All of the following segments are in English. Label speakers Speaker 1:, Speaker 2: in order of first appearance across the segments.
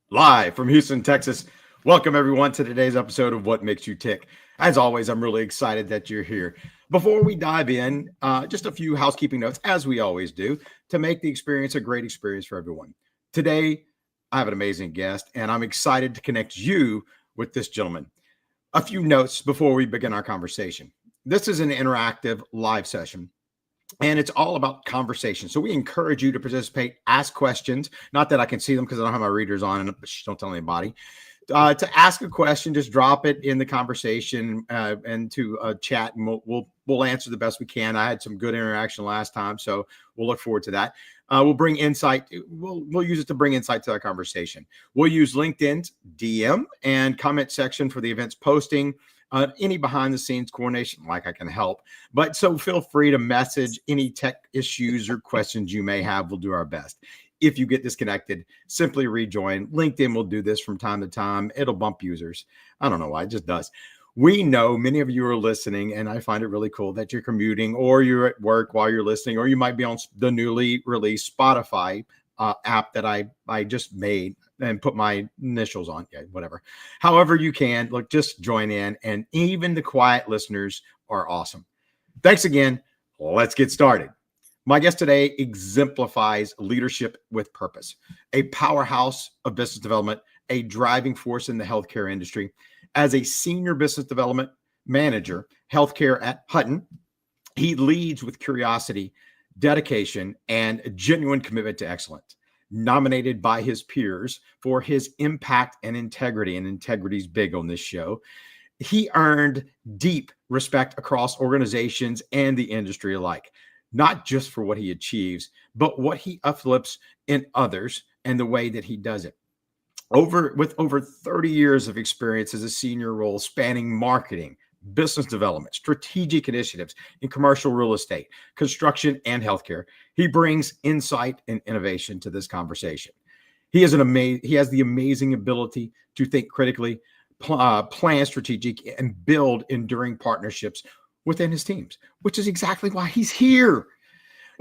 Speaker 1: Live from Houston, Texas. Welcome, everyone, to today's episode of What Makes You Tick. As always, I'm really excited that you're here. Before we dive in, just a few housekeeping notes, as we always do, to make the experience a great experience for everyone. Today, I have an amazing guest, and I'm excited to connect you with this gentleman. A few notes before we begin our conversation. This is an interactive live session and it's all about conversation. So we encourage you to participate, ask questions. Not that I can see them because I don't have my readers on, and don't tell anybody. To ask a question, just drop it in the conversation and to chat, and we'll answer the best we can. I had some good interaction last time, so we'll look forward to that. We'll bring insight. We'll use it to bring insight to our conversation. We'll use LinkedIn's DM and comment section for the event's posting. Any behind the scenes coordination, like I can help. But so feel free to message any tech issues or questions you may have. We'll do our best. If you get disconnected, simply rejoin. LinkedIn will do this from time to time. It'll bump users. I don't know why, it just does. We know many of you are listening, and I find it really cool that you're commuting or you're at work while you're listening, or you might be on the newly released Spotify app that I just made and put my initials on. Yeah, whatever. However you can, look, just join in. And even the quiet listeners are awesome. Thanks again. Let's get started. My guest today exemplifies leadership with purpose, a powerhouse of business development, a driving force in the healthcare industry. As a senior business development manager, healthcare at Hunton, he leads with curiosity, dedication, and a genuine commitment to excellence. Nominated by his peers for his impact and integrity, and integrity is big on this show. He earned deep respect across organizations and the industry alike, not just for what he achieves, but what he uplifts in others and the way that he does it. With over 30 years of experience as a senior role spanning marketing, business development, strategic initiatives in commercial real estate, construction, and healthcare, he brings insight and innovation to this conversation. He has the amazing ability to think critically, plan strategic, and build enduring partnerships within his teams, which is exactly why he's here.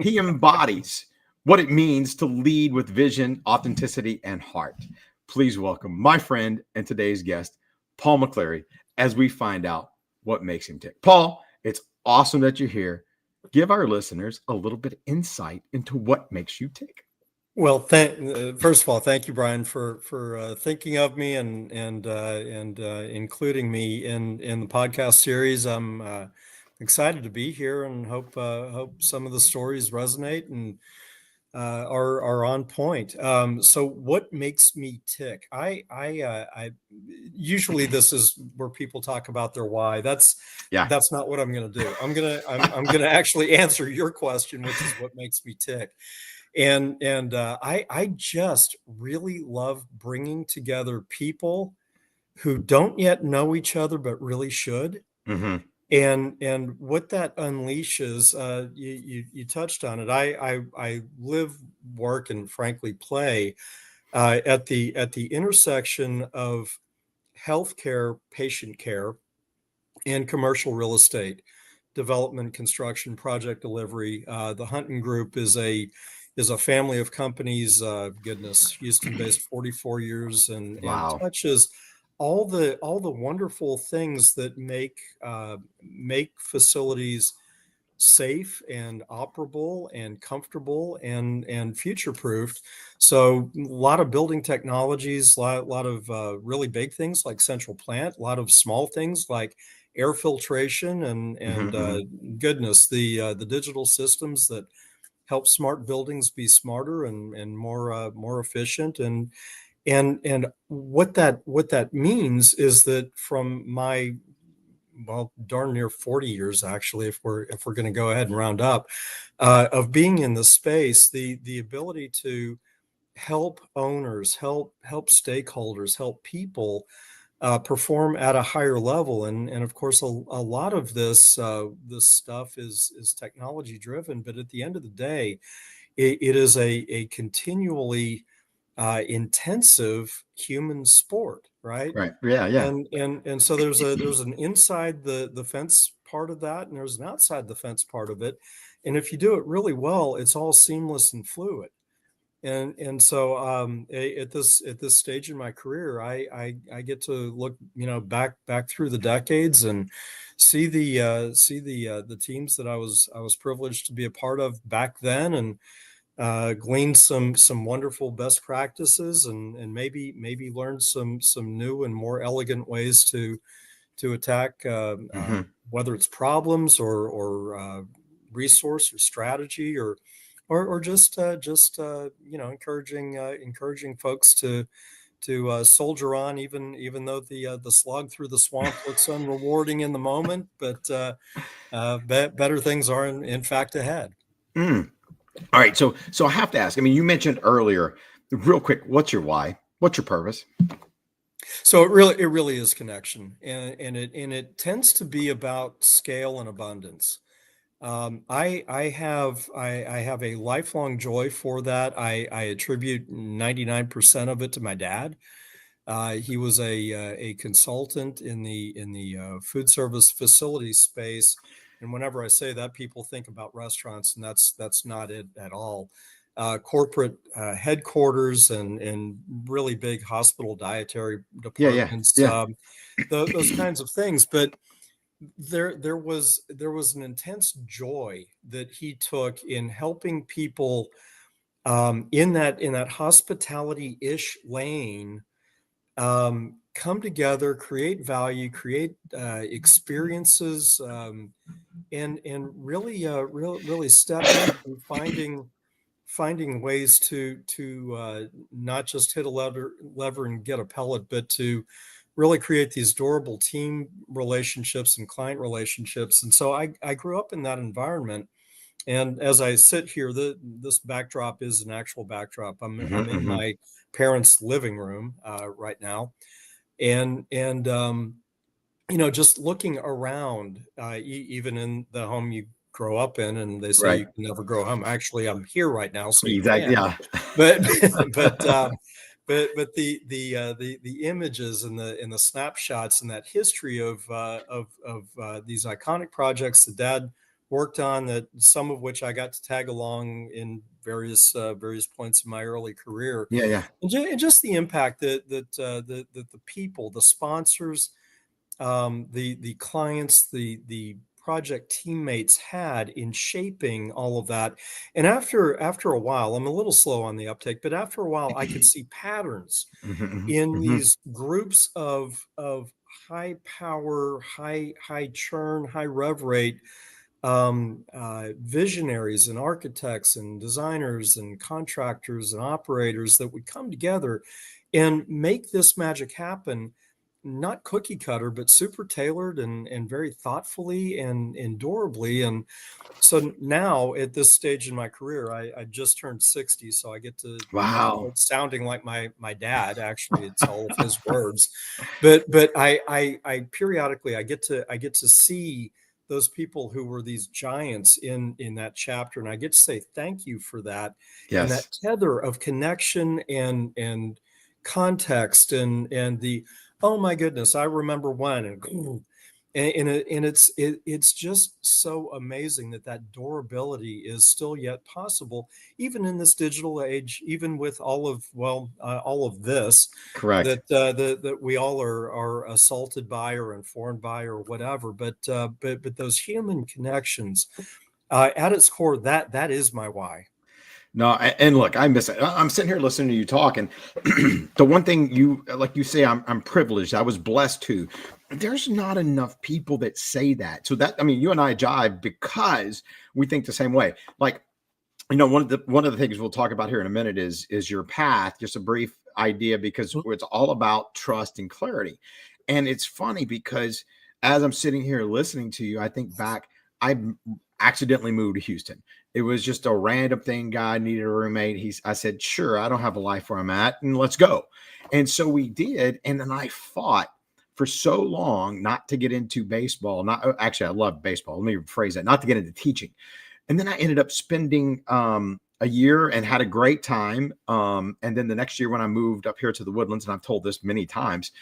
Speaker 1: He embodies what it means to lead with vision, authenticity, and heart. Please welcome my friend and today's guest, Paul McCleary, as we find out what makes him tick. Paul, it's awesome that you're here. Give our listeners a little bit of insight into what makes you tick.
Speaker 2: Well, first of all, thank you, Bryan, for thinking of me and including me in the podcast series. I'm excited to be here and hope some of the stories resonate and are on point. So, what makes me tick? I usually this is where people talk about their why. That's not what I'm going to do. I'm gonna actually answer your question, which is what makes me tick. And I just really love bringing together people who don't yet know each other but really should.
Speaker 1: Mm-hmm.
Speaker 2: And what that unleashes, you touched on it. I live, work, and frankly play at the intersection of healthcare, patient care, and commercial real estate development, construction, project delivery. The Hunton Group is a family of companies. Goodness, Houston-based, 44 years, and
Speaker 1: Wow.
Speaker 2: touches all the wonderful things that make facilities safe and operable and comfortable and future proofed. So a lot of building technologies, a lot of really big things like central plant, a lot of small things like air filtration and goodness, the digital systems that help smart buildings be smarter and more efficient. And what that means is that from my, well, darn near 40 years, actually, if we're going to go ahead and round up, of being in the space, the ability to help owners, help stakeholders, help people perform at a higher level. And of course, a lot of this stuff is technology driven, but at the end of the day, it is a continually intensive human sport, right?
Speaker 1: Right. Yeah. Yeah.
Speaker 2: And so there's an inside the fence part of that, and there's an outside the fence part of it. And if you do it really well, it's all seamless and fluid. And so at this stage in my career, I get to look, back through the decades and see the teams that I was privileged to be a part of back then, and glean some wonderful best practices, and maybe learn some new and more elegant ways to attack,
Speaker 1: Hmm.
Speaker 2: whether it's problems or resource or strategy, or just encouraging folks to soldier on, even though the slog through the swamp looks unrewarding in the moment, but better things are in fact ahead.
Speaker 1: Mm. All right. So I have to ask. I mean, you mentioned earlier, real quick, what's your why? What's your purpose?
Speaker 2: So it really is connection, and it tends to be about scale and abundance. I have a lifelong joy for that. I attribute 99% of it to my dad. He was a consultant in the food service facility space, and whenever I say that, people think about restaurants, and that's not it at all. Corporate headquarters and really big hospital dietary
Speaker 1: Yeah, yeah,
Speaker 2: departments,
Speaker 1: yeah.
Speaker 2: those kinds of things. But there was an intense joy that he took in helping people, in that hospitality ish lane, come together, create value, create experiences, and really step into finding ways to not just hit a lever and get a pellet, but to really create these durable team relationships and client relationships. And so I grew up in that environment. And as I sit here, this backdrop is an actual backdrop.
Speaker 1: Hmm.
Speaker 2: I'm in
Speaker 1: Hmm.
Speaker 2: my parents' living room right now, and just looking around, even in the home you grow up in, and they say
Speaker 1: Right.
Speaker 2: you can never grow home. Actually, I'm here right now, so you
Speaker 1: Exactly.
Speaker 2: can.
Speaker 1: Yeah.
Speaker 2: But but the images and the snapshots and that history of these iconic projects that Dad worked on, that some of which I got to tag along in various points in my early career,
Speaker 1: Yeah. Yeah.
Speaker 2: and just the impact that the people, the sponsors, the clients, the project teammates had in shaping all of that. And after a while, I'm a little slow on the uptake, but after a while, I could see patterns
Speaker 1: Hmm.
Speaker 2: in
Speaker 1: Hmm.
Speaker 2: these groups of high power, high churn, high rev rate, visionaries and architects and designers and contractors and operators that would come together and make this magic happen, not cookie cutter, but super tailored and very thoughtfully and durably. And so now at this stage in my career, I just turned 60, so I get to
Speaker 1: Wow.
Speaker 2: start sounding like my dad. Actually, it's all of his words, but I periodically I get to see those people who were these giants in that chapter, and I get to say thank you for that, and that
Speaker 1: Yes.
Speaker 2: tether of connection and context, and the oh my goodness, I remember when, and it's just so amazing that durability is still yet possible, even in this digital age, even with all of this
Speaker 1: Correct.
Speaker 2: that we all are assaulted by or informed by or whatever. But those human connections, at its core, that is my why.
Speaker 1: No, and look, I miss it. I'm sitting here listening to you talk, and the one thing you like you say, I'm privileged. I was blessed too. There's not enough people that say that. So that I mean, you and I jive because we think the same way. Like, one of the things we'll talk about here in a minute is your path. Just a brief idea because it's all about trust and clarity. And it's funny because as I'm sitting here listening to you, I think back. I accidentally moved to Houston. It was just a random thing. Guy needed a roommate. I said, sure, I don't have a life where I'm at, and let's go. And so we did. And then I fought for so long not to get into baseball. Not actually, I love baseball. Let me rephrase that. Not to get into teaching. And then I ended up spending a year and had a great time. And then the next year when I moved up here to the Woodlands, and I've told this many times,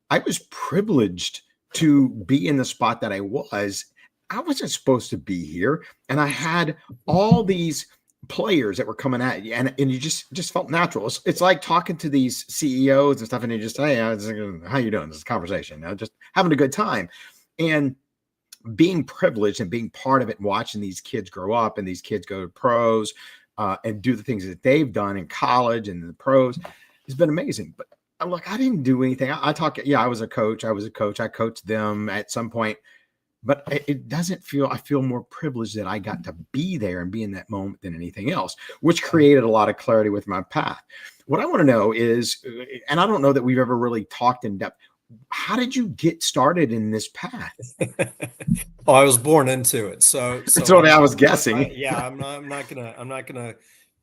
Speaker 1: I was privileged to be in the spot that I was. I wasn't supposed to be here. And I had all these players that were coming at you, and you just felt natural. It's like talking to these CEOs and stuff, and you just, hey, how you doing? This is a conversation, just having a good time. And being privileged and being part of it and watching these kids grow up and these kids go to pros and do the things that they've done in college and the pros has been amazing. But look, I didn't do anything. I was a coach. I coached them at some point, but it doesn't feel, I feel more privileged that I got to be there and be in that moment than anything else, which created a lot of clarity with my path. What I want to know is, and I don't know that we've ever really talked in depth, how did you get started in this path?
Speaker 2: Oh, I was born into it.
Speaker 1: That's what I was guessing.
Speaker 2: Yeah, I'm not gonna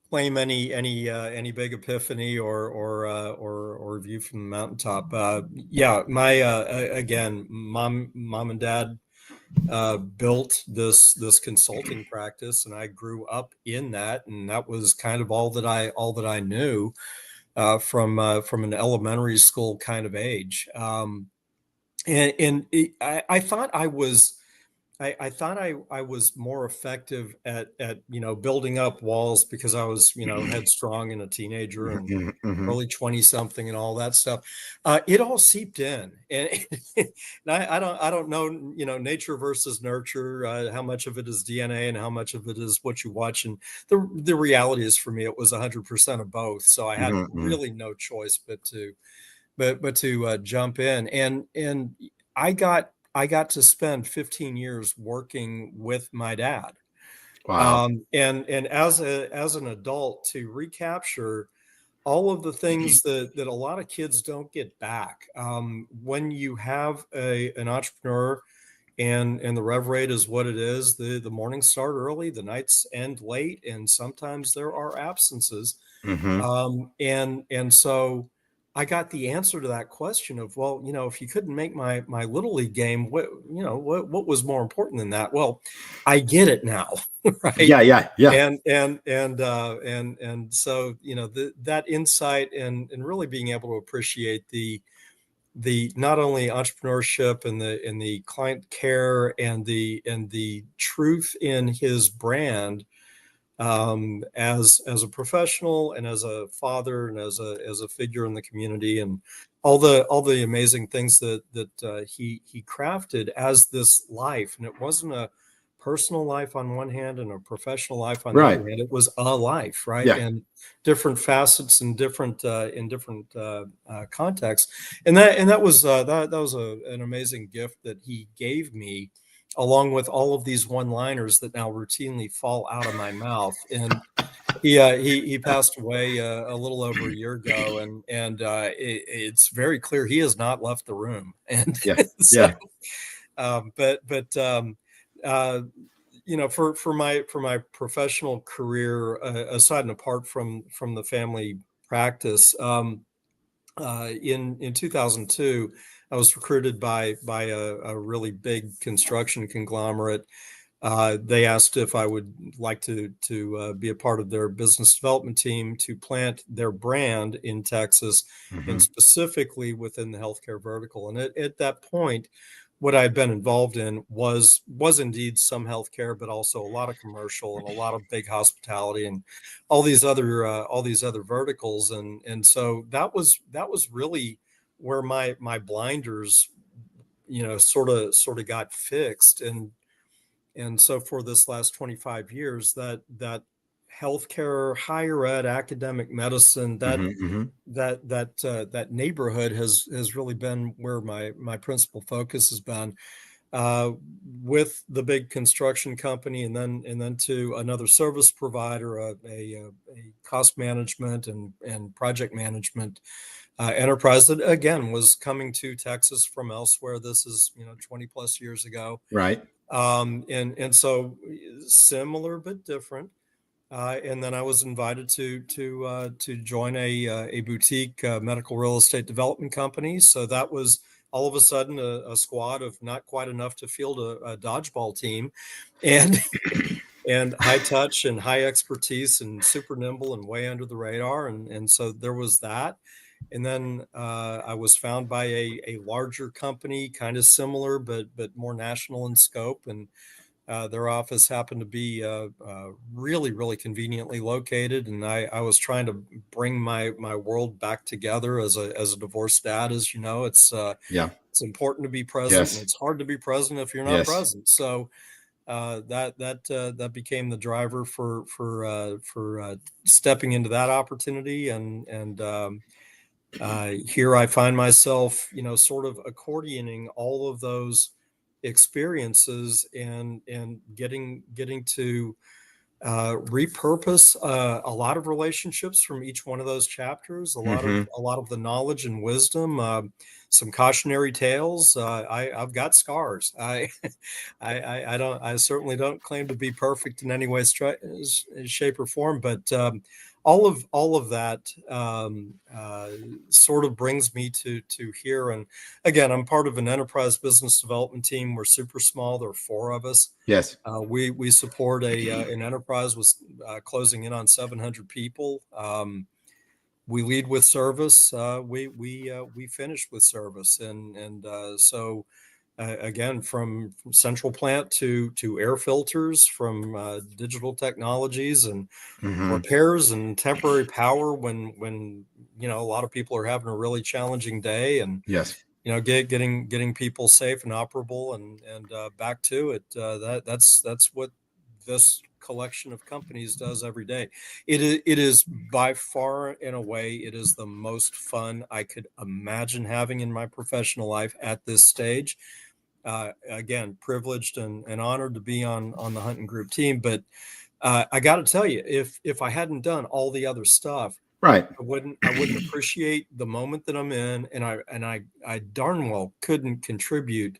Speaker 2: claim any big epiphany or view from the mountaintop. Yeah, my again, mom and dad built this consulting practice, and I grew up in that, and that was kind of all that I knew from an elementary school kind of age. I thought I thought I was more effective at building up walls because I was headstrong and a teenager and
Speaker 1: Mm-hmm.
Speaker 2: early 20 something and all that stuff. It all seeped in, and, and I don't know nature versus nurture, how much of it is DNA and how much of it is what you watch. And the reality is, for me, it was 100% of both. So I had
Speaker 1: Mm-hmm.
Speaker 2: really no choice but to jump in, and I got to spend 15 years working with my dad.
Speaker 1: Wow.
Speaker 2: And as an adult, to recapture all of the things that a lot of kids don't get back. When you have an entrepreneur and the rev rate is what it is, the mornings start early, the nights end late, and sometimes there are absences.
Speaker 1: Mm-hmm.
Speaker 2: And so I got the answer to that question of, well, if you couldn't make my little league game, what was more important than that? Well, I get it now, right?
Speaker 1: Yeah.
Speaker 2: And so that insight and really being able to appreciate the not only entrepreneurship and the client care and the truth in his brand, as a professional and as a father and as a figure in the community, and all the amazing things that he crafted as this life. And it wasn't a personal life on one hand and a professional life on the other
Speaker 1: Right.
Speaker 2: hand. It was a life, right?
Speaker 1: Yeah.
Speaker 2: And different facets and different contexts. And that was an amazing gift that he gave me, along with all of these one-liners that now routinely fall out of my mouth. And he passed away a little over a year ago, and it's very clear he has not left the room. And
Speaker 1: Yeah.
Speaker 2: so,
Speaker 1: Yeah.
Speaker 2: but uh, for my professional career, aside and apart from the family practice, in 2002, I was recruited by a really big construction conglomerate. They asked if I would like to be a part of their business development team to plant their brand in Texas, and
Speaker 1: Mm-hmm.
Speaker 2: specifically within the healthcare vertical. And at that point, what I had been involved in was indeed some healthcare, but also a lot of commercial and a lot of big hospitality and all these other verticals. And so that was really where my blinders, sort of got fixed. And so for this last 25 years, that healthcare, higher ed, academic medicine, that
Speaker 1: Mm-hmm. Mm-hmm.
Speaker 2: that that that neighborhood has really been where my principal focus has been, uh, with the big construction company, and then to another service provider, a cost management and project management enterprise that again was coming to Texas from elsewhere. This is 20 plus years ago.
Speaker 1: Right.
Speaker 2: And so similar but different. And then I was invited to join a boutique medical real estate development company. So that was all of a sudden a squad of not quite enough to field a dodgeball team, and and high touch and high expertise and super nimble and way under the radar. And so there was that. And then I was found by a larger company, kind of similar but more national in scope, and Their office happened to be really, really conveniently located, and I was trying to bring my world back together as a divorced dad. As you know,
Speaker 1: Yeah.
Speaker 2: it's important to be present, and
Speaker 1: Yes.
Speaker 2: it's hard to be present if you're not
Speaker 1: Yes.
Speaker 2: present. So that became the driver for stepping into that opportunity, and here I find myself, sort of accordioning all of those experiences and getting to repurpose a lot of relationships from each one of those chapters,
Speaker 1: Mm-hmm.
Speaker 2: a lot of the knowledge and wisdom, some cautionary tales. I've got scars. I don't. I certainly don't claim to be perfect in any way, shape, or form. But all of that sort of brings me to here. And again, I'm part of an enterprise business development team. We're super small. There are 4 of us.
Speaker 1: Yes.
Speaker 2: We support an enterprise with closing in on 700 people. We lead with service. We finish with service, and again, from central plant to air filters, from digital technologies and
Speaker 1: Mm-hmm.
Speaker 2: repairs and temporary power when a lot of people are having a really challenging day, and
Speaker 1: Yes.
Speaker 2: getting people safe and operable and back to it. That's what this collection of companies does every day. It is by far, in a way, it is the most fun I could imagine having in my professional life at this stage. Again, privileged and honored to be on the Hunton Group team, but I got to tell you, if I hadn't done all the other stuff,
Speaker 1: Right.
Speaker 2: I wouldn't appreciate the moment that I'm in, and I darn well couldn't contribute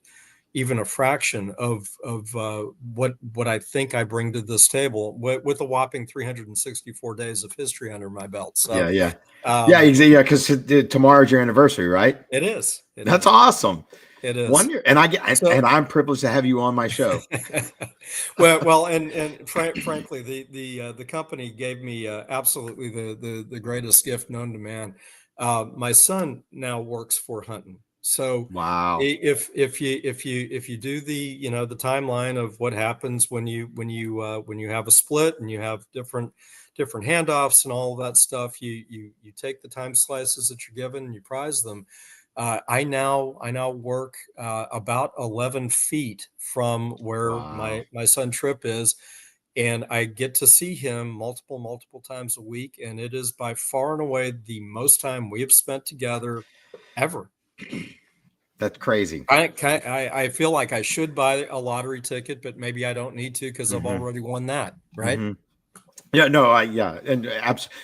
Speaker 2: even a fraction of what I think I bring to this table with a whopping 364 days of history under my belt.
Speaker 1: Yeah.
Speaker 2: So
Speaker 1: Yeah. Yeah.
Speaker 2: um,
Speaker 1: Exactly. Yeah. Because tomorrow's your anniversary, right?
Speaker 2: it is, it
Speaker 1: That's
Speaker 2: is,
Speaker 1: awesome.
Speaker 2: it
Speaker 1: One
Speaker 2: is.
Speaker 1: year, and I get, and
Speaker 2: So
Speaker 1: I'm privileged to have you on my show.
Speaker 2: well, and frankly, the company gave me absolutely the greatest gift known to man. My son now works for Hunton, so
Speaker 1: Wow.
Speaker 2: if you do the the timeline of what happens when you have a split and you have different handoffs and all of that stuff, you take the time slices that you're given and you prize them. I now work about 11 feet from where
Speaker 1: Wow.
Speaker 2: my son Trip is, and I get to see him multiple times a week, and it is by far and away the most time we have spent together ever.
Speaker 1: That's crazy.
Speaker 2: I feel like I should buy a lottery ticket, but maybe I don't need to because I've
Speaker 1: Mm-hmm.
Speaker 2: already won that, right?
Speaker 1: Mm-hmm. Yeah, no, yeah, and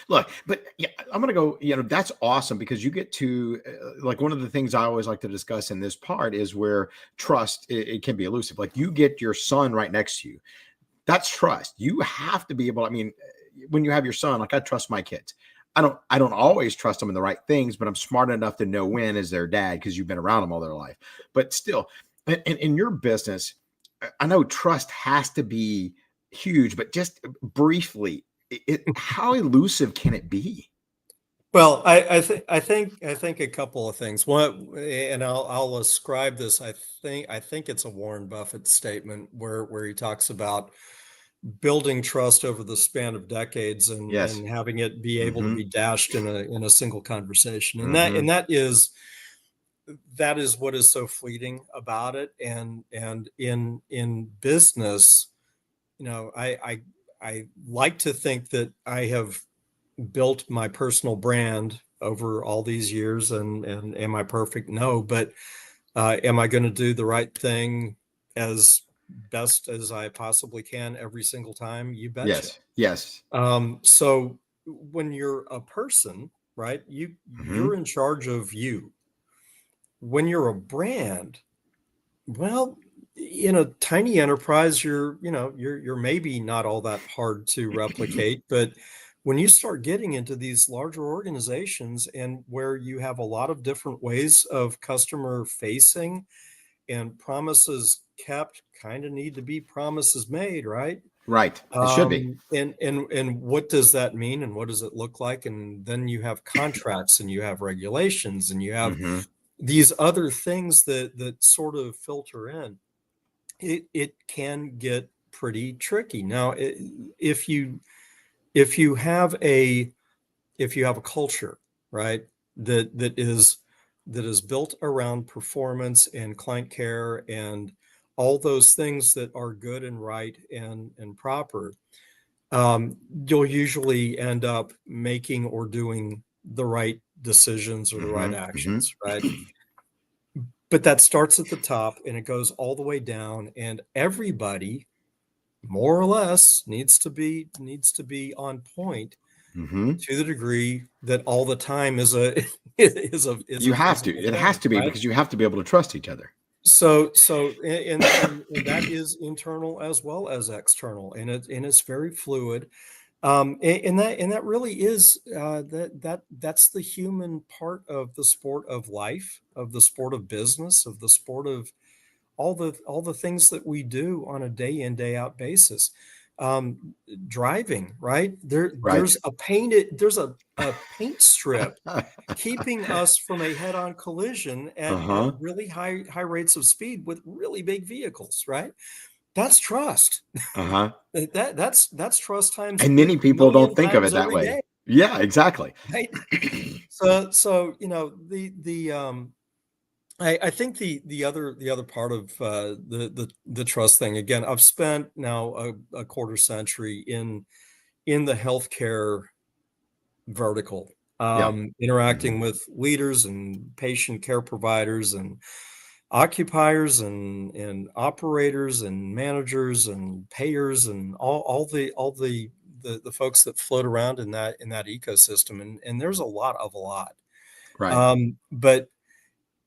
Speaker 1: look, but yeah, I'm gonna go. That's awesome because you get to like one of the things I always like to discuss in this part is where trust it can be elusive. Like you get your son right next to you. That's trust. You have to be able. I mean, when you have your son, like I trust my kids. I don't always trust them in the right things, but I'm smart enough to know when as their dad because you've been around them all their life. But still, in your business, I know trust has to be huge, but just briefly, how elusive can it be?
Speaker 2: Well, I think a couple of things. One, and I'll ascribe this. I think it's a Warren Buffett statement where he talks about building trust over the span of decades
Speaker 1: Yes.
Speaker 2: and having it be able to
Speaker 1: Mm-hmm.
Speaker 2: be dashed in a single conversation. And
Speaker 1: Mm-hmm.
Speaker 2: that is what is so fleeting about it. And in business, I like to think that I have built my personal brand over all these years, and am I perfect? No, but am I going to do the right thing as best as I possibly can every single time? You betcha.
Speaker 1: Yes. Yes.
Speaker 2: So when you're a person, right,
Speaker 1: Mm-hmm.
Speaker 2: you're in charge of you. When you're a brand, well, in a tiny enterprise, you're maybe not all that hard to replicate, but when you start getting into these larger organizations and where you have a lot of different ways of customer facing and promises kept kind of need to be promises made, right?
Speaker 1: Right. It should be.
Speaker 2: And what does that mean and what does it look like? And then you have contracts and you have regulations and you have
Speaker 1: Mm-hmm.
Speaker 2: these other things that sort of filter in. It can get pretty tricky. Now, if you if you have a culture, right, that is built around performance and client care and all those things that are good and right and proper, you'll usually end up making or doing the right decisions or the right
Speaker 1: Hmm. Hmm.
Speaker 2: actions, right? But that starts at the top and it goes all the way down, and everybody more or less needs to be on point
Speaker 1: Hmm.
Speaker 2: to the degree that all the time is a is
Speaker 1: You have
Speaker 2: a
Speaker 1: to.
Speaker 2: full
Speaker 1: It has
Speaker 2: thing,
Speaker 1: to be
Speaker 2: right?
Speaker 1: because you have to be able to trust each other.
Speaker 2: And that is internal as well as external, and it's very fluid. And that really is that's the human part of the sport of life, of the sport of business, of the sport of all the things that we do on a day in day out basis. um, Driving, right,
Speaker 1: Right.
Speaker 2: there's a paint strip keeping us from a head on collision at
Speaker 1: Uh-huh.
Speaker 2: really high rates of speed with really big vehicles, right? That's trust.
Speaker 1: Uh-huh.
Speaker 2: That's trust times
Speaker 1: And many
Speaker 2: 50
Speaker 1: people don't
Speaker 2: million
Speaker 1: think of it
Speaker 2: times
Speaker 1: that
Speaker 2: every
Speaker 1: way.
Speaker 2: day,
Speaker 1: Yeah, exactly.
Speaker 2: right? So I think the other part of the trust thing, again, I've spent now a quarter century in the healthcare vertical,
Speaker 1: Yeah.
Speaker 2: interacting
Speaker 1: Mhm.
Speaker 2: with leaders and patient care providers and occupiers and operators and managers and payers and the folks that float around in that ecosystem, and there's a lot.
Speaker 1: Right.
Speaker 2: But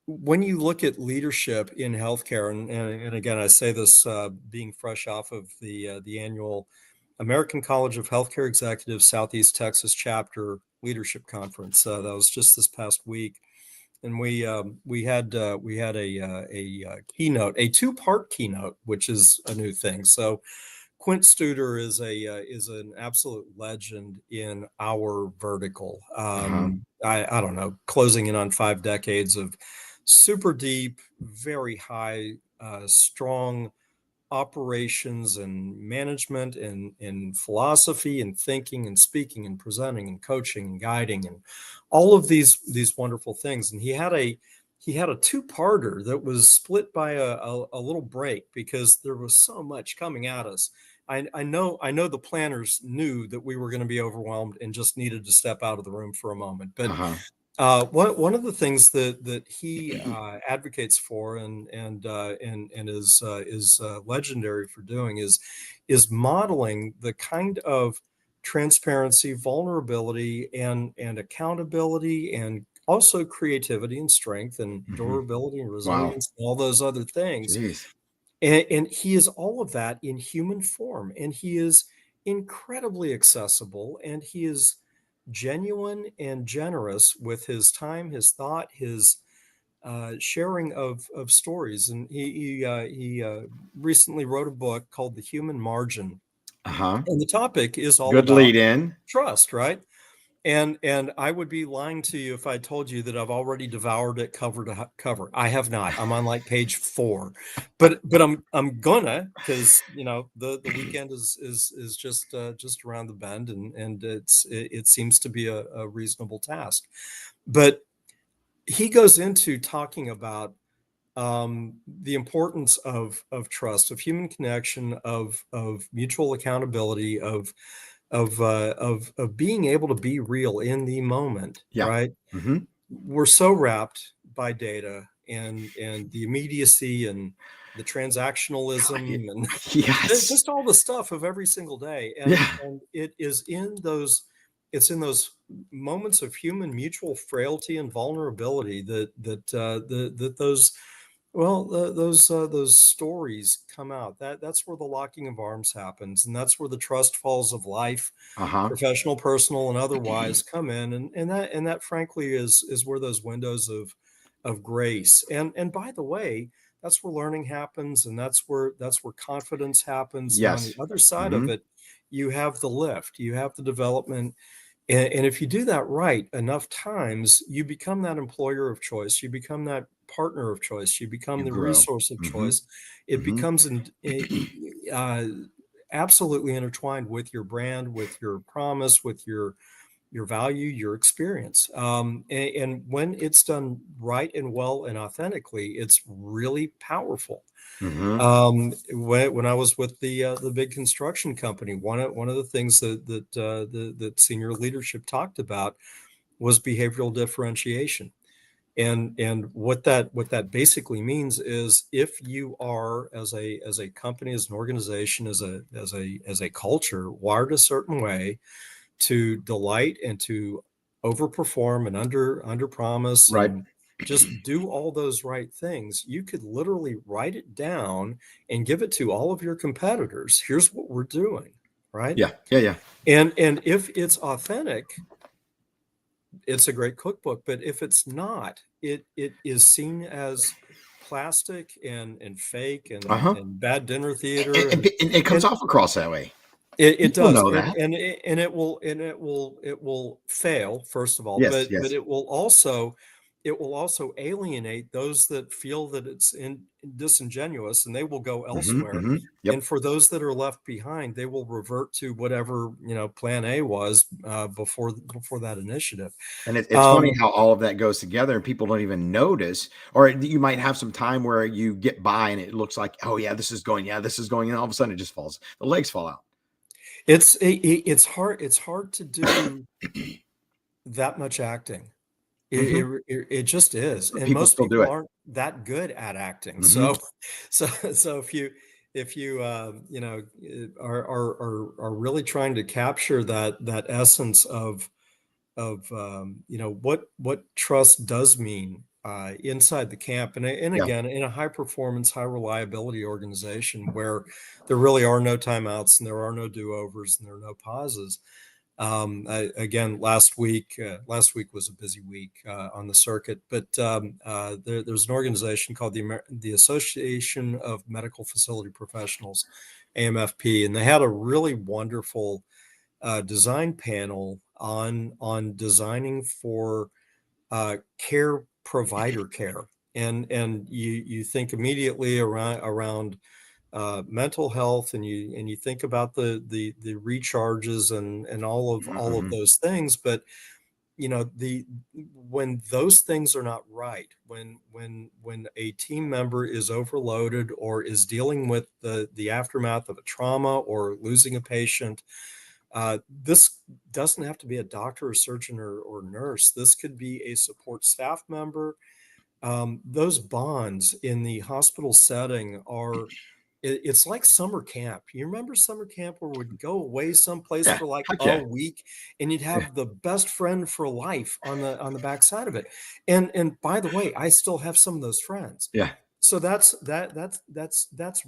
Speaker 2: when you look at leadership in healthcare, and again, I say this being fresh off of the annual American College of Healthcare Executives Southeast Texas chapter leadership conference that was just this past week, and we had a keynote, a two-part keynote, which is a new thing. So Quint Studer is an absolute legend in our vertical.
Speaker 1: Uh-huh.
Speaker 2: I don't know, closing in on 5 decades of super deep, very high, strong operations and management and philosophy and thinking and speaking and presenting and coaching and guiding and all of these wonderful things. And he had a two-parter that was split by a little break because there was so much coming at us. I know the planners knew that we were going to be overwhelmed and just needed to step out of the room for a moment. But
Speaker 1: Uh-huh.
Speaker 2: one of the things that he advocates for and is legendary for doing is modeling the kind of transparency, vulnerability, and accountability, and also creativity and strength and
Speaker 1: Mhm.
Speaker 2: durability and
Speaker 1: Wow.
Speaker 2: resilience and all those other things.
Speaker 1: Jeez.
Speaker 2: And he is all of that in human form, and he is incredibly accessible, and he is genuine and generous with his time, his thought, his sharing of stories. And he recently wrote a book called The Human Margin,
Speaker 1: Uh-huh.
Speaker 2: and the topic is all
Speaker 1: Good
Speaker 2: about
Speaker 1: lead in.
Speaker 2: trust, right? And I would be lying to you if I told you that I've already devoured it cover to cover. I have not. I'm on like page 4, but I'm gonna, because the weekend is just around the bend, and it seems to be a reasonable task. But he goes into talking about the importance of trust, of human connection, of mutual accountability, of being able to be real in the moment,
Speaker 1: Yeah.
Speaker 2: right?
Speaker 1: Mhm.
Speaker 2: We're so wrapped by data and the immediacy and the
Speaker 1: God,
Speaker 2: transactionalism and
Speaker 1: yes.
Speaker 2: just all the stuff of every single day.
Speaker 1: Yeah.
Speaker 2: And it is in those it's in those moments of human mutual frailty and vulnerability that those those stories come out. That's where the locking of arms happens, and that's where the trust falls of life,
Speaker 1: Uh-huh.
Speaker 2: professional, personal, and otherwise, come in. And that frankly is where those windows of grace. And by the way, that's where learning happens, and that's where confidence happens. And on the
Speaker 1: Yes.
Speaker 2: other side of
Speaker 1: Mhm.
Speaker 2: it, you have the lift, you have the development. And if you do that right enough times, you become that employer of choice. You become that partner of choice. You become
Speaker 1: You
Speaker 2: the
Speaker 1: grow.
Speaker 2: resource of
Speaker 1: Mhm.
Speaker 2: choice. It
Speaker 1: Mhm.
Speaker 2: becomes absolutely intertwined with your brand, with your promise, with your value, your experience. And when it's done right and well and authentically, it's really powerful.
Speaker 1: Hmm.
Speaker 2: When I was with the big construction company, one of the things that senior leadership talked about was behavioral differentiation. And what that basically means is, if you are, as a company, as an organization, as a culture, wired a certain way to delight and to overperform and under promise
Speaker 1: Right.
Speaker 2: and just do all those right things, you could literally write it down and give it to all of your competitors. Here's what we're doing, right?
Speaker 1: Yeah. Yeah. Yeah.
Speaker 2: And if it's authentic, it's a great cookbook. But if it's not, it is seen as plastic and fake
Speaker 1: Uh-huh.
Speaker 2: and bad dinner
Speaker 1: And,
Speaker 2: theater.
Speaker 1: and, and it comes
Speaker 2: And
Speaker 1: off across that way.
Speaker 2: it
Speaker 1: People
Speaker 2: does,
Speaker 1: know that.
Speaker 2: and it will fail, first of all,
Speaker 1: Yes.
Speaker 2: but
Speaker 1: Yes.
Speaker 2: it will also alienate those that feel that it's disingenuous, and they will go
Speaker 1: Hmm.
Speaker 2: elsewhere.
Speaker 1: Hmm. Yep.
Speaker 2: And for those that are left behind, they will revert to whatever plan A was, before that initiative.
Speaker 1: And it's funny
Speaker 2: Um,
Speaker 1: how all of that goes together and people don't even notice. Or you might have some time where you get by and it looks like, oh yeah, this is going, and all of a sudden it just falls. The legs fall out.
Speaker 2: it's hard to do that much acting. It,
Speaker 1: Hmm.
Speaker 2: it it just is,
Speaker 1: But
Speaker 2: and
Speaker 1: people
Speaker 2: most
Speaker 1: still do
Speaker 2: people
Speaker 1: it.
Speaker 2: aren't that good at acting.
Speaker 1: Hmm.
Speaker 2: So if you are really trying to capture that essence of what trust does mean inside the camp, and
Speaker 1: Yeah.
Speaker 2: again, in a high performance, high reliability organization where there really are no timeouts and there are no do overs and there are no pauses. Again, last week was a busy week on the circuit, but there's an organization called the Association of Medical Facility Professionals, AMFP, and they had a really wonderful design panel on designing for care provider care. And you think immediately around mental health, and you think about the recharges and all of
Speaker 1: Hmm.
Speaker 2: those things. But the when those things are not right, when a team member is overloaded or is dealing with the aftermath of a trauma or losing a patient, this doesn't have to be a doctor or surgeon or nurse. This could be a support staff member. Those bonds in the hospital setting it's like summer camp. You remember summer camp where we'd go away someplace
Speaker 1: Yeah.
Speaker 2: for like
Speaker 1: Heck
Speaker 2: a
Speaker 1: yeah.
Speaker 2: week, and you'd
Speaker 1: Yeah.
Speaker 2: have the best friend for life on the backside of it. And by the way, I still have some of those friends.
Speaker 1: Yeah.
Speaker 2: So that's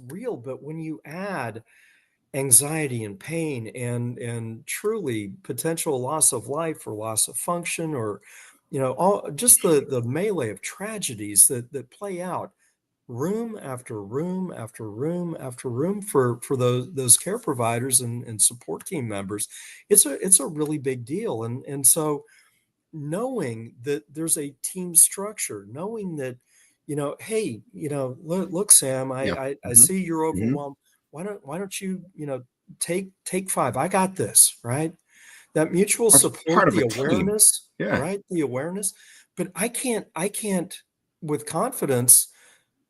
Speaker 2: real. But when you add anxiety and pain and truly potential loss of life or loss of function, or all just the melee of tragedies that play out, room after room after room after room, for those care providers and support team members, it's a really big deal. And so knowing that there's a team structure, knowing that, hey, look, Sam, I
Speaker 1: Yeah.
Speaker 2: I
Speaker 1: Hmm.
Speaker 2: see you're
Speaker 1: Hmm.
Speaker 2: overwhelmed. Why don't you, take five? I got this, right? That mutual
Speaker 1: Or part
Speaker 2: support,
Speaker 1: of
Speaker 2: the
Speaker 1: a team.
Speaker 2: awareness,
Speaker 1: Yeah.
Speaker 2: right? The awareness. But I can't with confidence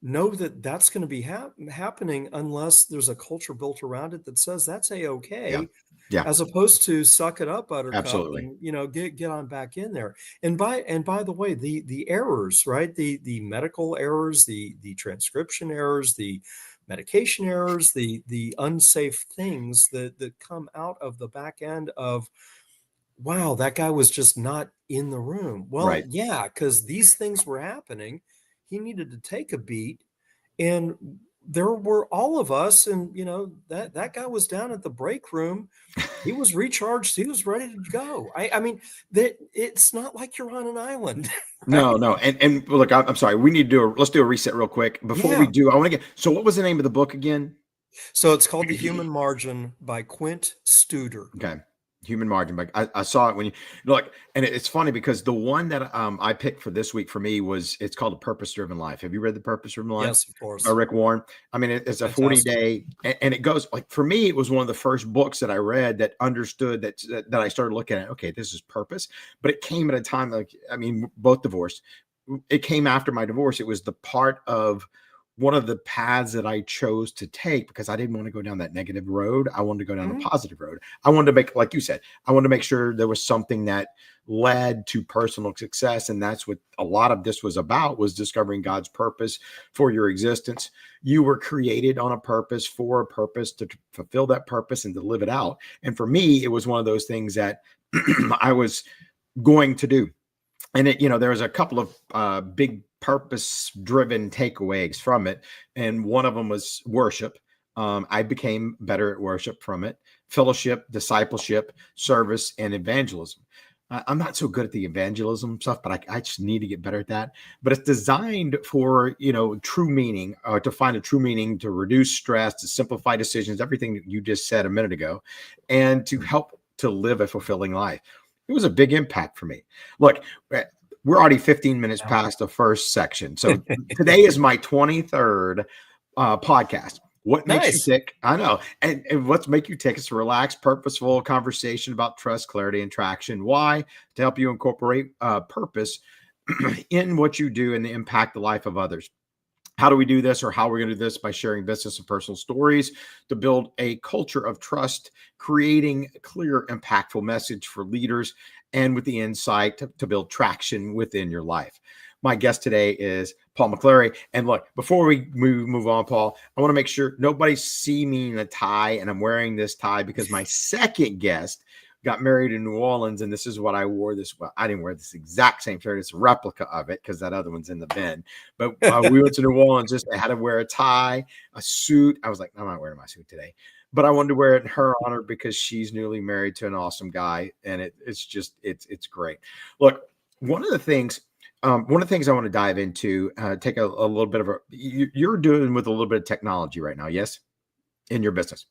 Speaker 2: know that that's going to be happening unless there's a culture built around it that says that's
Speaker 1: Yeah.
Speaker 2: a-okay,
Speaker 1: Yeah.
Speaker 2: as opposed to suck it up, buttercup,
Speaker 1: Absolutely.
Speaker 2: and get on back in there. And by the way, the errors, right? The medical errors, the transcription errors, the medication errors, the unsafe things that come out of the back end of, wow, that guy was just not in the room. Well,
Speaker 1: Right.
Speaker 2: yeah, because these things were happening. He needed to take a beat, and there were all of us, and that guy was down at the break room. He was recharged. He was ready to go. I mean, that it's not like you're on an island,
Speaker 1: No,
Speaker 2: right?
Speaker 1: no. And look, I'm sorry. We need to let's do a reset real quick. Before we
Speaker 2: Yeah.
Speaker 1: do, I want to get, so what was the name of the book again?
Speaker 2: So it's called The Human Margin by Quint Studer.
Speaker 1: Okay. Human margin. But I saw it when you look, and it's funny because the one that I picked for this week for me it's called A Purpose Driven Life. Have you read The Purpose Driven Life
Speaker 2: Yes, of
Speaker 1: by
Speaker 2: course.
Speaker 1: Rick Warren? I mean, it's a
Speaker 2: Fantastic.
Speaker 1: 40-day, and it goes like, for me, it was one of the first books that I read that understood that I started looking at, okay, this is purpose. But it came at a time, like, I mean, both divorced. It came after my divorce. It was the part of one of the paths that I chose to take because I didn't want to go down that negative road. I wanted to go down the
Speaker 2: Mhm.
Speaker 1: positive road. I wanted to make, like you said, I wanted to make sure there was something that led to personal success. And that's what a lot of this was about, was discovering God's purpose for your existence. You were created on a purpose, for a purpose, to fulfill that purpose and to live it out. And for me, it was one of those things that I was going to do. And there was a couple of big purpose driven takeaways from it. And one of them was worship. I became better at worship from it. Fellowship, discipleship, service, and evangelism. I'm not so good at the evangelism stuff, but I just need to get better at that. But it's designed for, true meaning, to find a true meaning, to reduce stress, to simplify decisions, everything that you just said a minute ago, and to help to live a fulfilling life. It was a big impact for me. Look, we're already 15 minutes past the first section. So today is my 23rd podcast. What makes you
Speaker 2: Nice.
Speaker 1: tick? I know. And what's make you tick is a relaxed, purposeful conversation about trust, clarity, and traction. Why? To help you incorporate purpose in what you do and impact the life of others. How do we do this, or how we're going to do this? By sharing business and personal stories to build a culture of trust, creating a clear, impactful message for leaders, and with the insight to build traction within your life. My guest today is Paul McCleary. And look, before we move on, Paul, I want to make sure nobody see me in a tie, and I'm wearing this tie because my second guest got married in New Orleans, and this is what I wore. I didn't wear this exact same shirt. It's a replica of it because that other one's in the bin. But we went to New Orleans. I had to wear a tie, a suit. I was like, I'm not wearing my suit today, but I wanted to wear it in her honor because she's newly married to an awesome guy, and it's great. Look, one of the things. One of the things I want to dive into, take a little bit of you're doing with a little bit of technology right now, yes, in your business.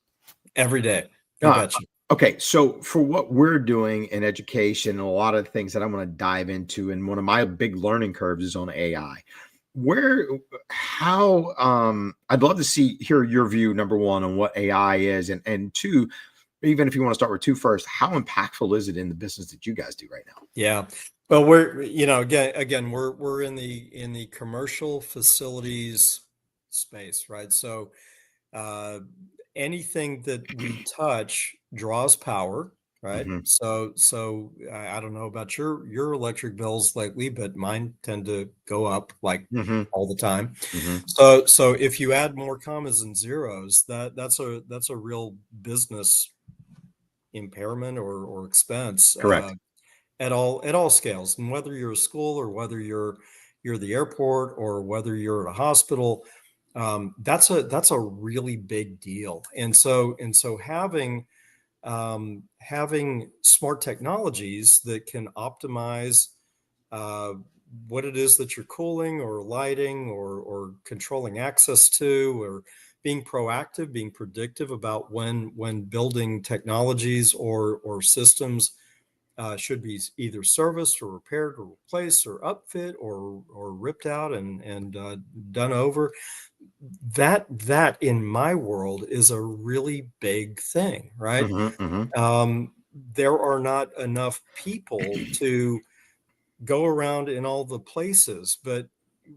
Speaker 2: Every day. You betcha.
Speaker 1: Okay, so for what we're doing in education and a lot of things that I'm going to dive into, and one of my big learning curves is on AI. I'd love to hear your view, number one, on what AI is, and two, even if you want to start with two first, how impactful is it in the business that you guys do right now?
Speaker 2: Yeah. Well, we're, again, we're in the commercial facilities space, right? So uh, anything that we touch draws power, right?
Speaker 1: Mm-hmm.
Speaker 2: So I don't know about your electric bills lately, but mine tend to go up like
Speaker 1: Mm-hmm.
Speaker 2: all the time.
Speaker 1: Mm-hmm.
Speaker 2: So if you add more commas and zeros, that's a real business impairment or expense.
Speaker 1: Correct.
Speaker 2: At all scales, and whether you're a school or whether you're the airport or whether you're at a hospital, that's a really big deal. And so having smart technologies that can optimize uh, what it is that you're cooling or lighting or controlling access to, or being proactive, being predictive about when building technologies or systems should be either serviced or repaired or replaced or upfit or ripped out and done over. That in my world is a really big thing, right?
Speaker 1: Mm-hmm. Mm-hmm.
Speaker 2: There are not enough people to go around in all the places, but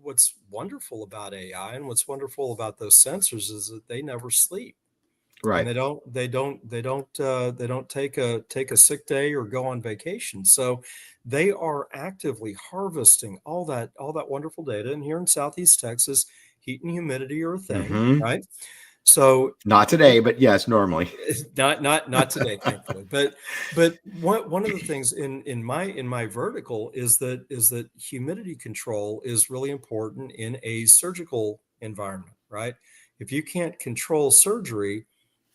Speaker 2: what's wonderful about AI and what's wonderful about those sensors is that they never sleep, and
Speaker 1: Right.
Speaker 2: they don't take a sick day or go on vacation. So they are actively harvesting all that wonderful data. And here in Southeast Texas, heat and humidity are a thing,
Speaker 1: Mm-hmm.
Speaker 2: right? So
Speaker 1: Not today, but yes, normally.
Speaker 2: not today, thankfully. But one of the things in my vertical is that humidity control is really important in a surgical environment, right? If you can't control surgery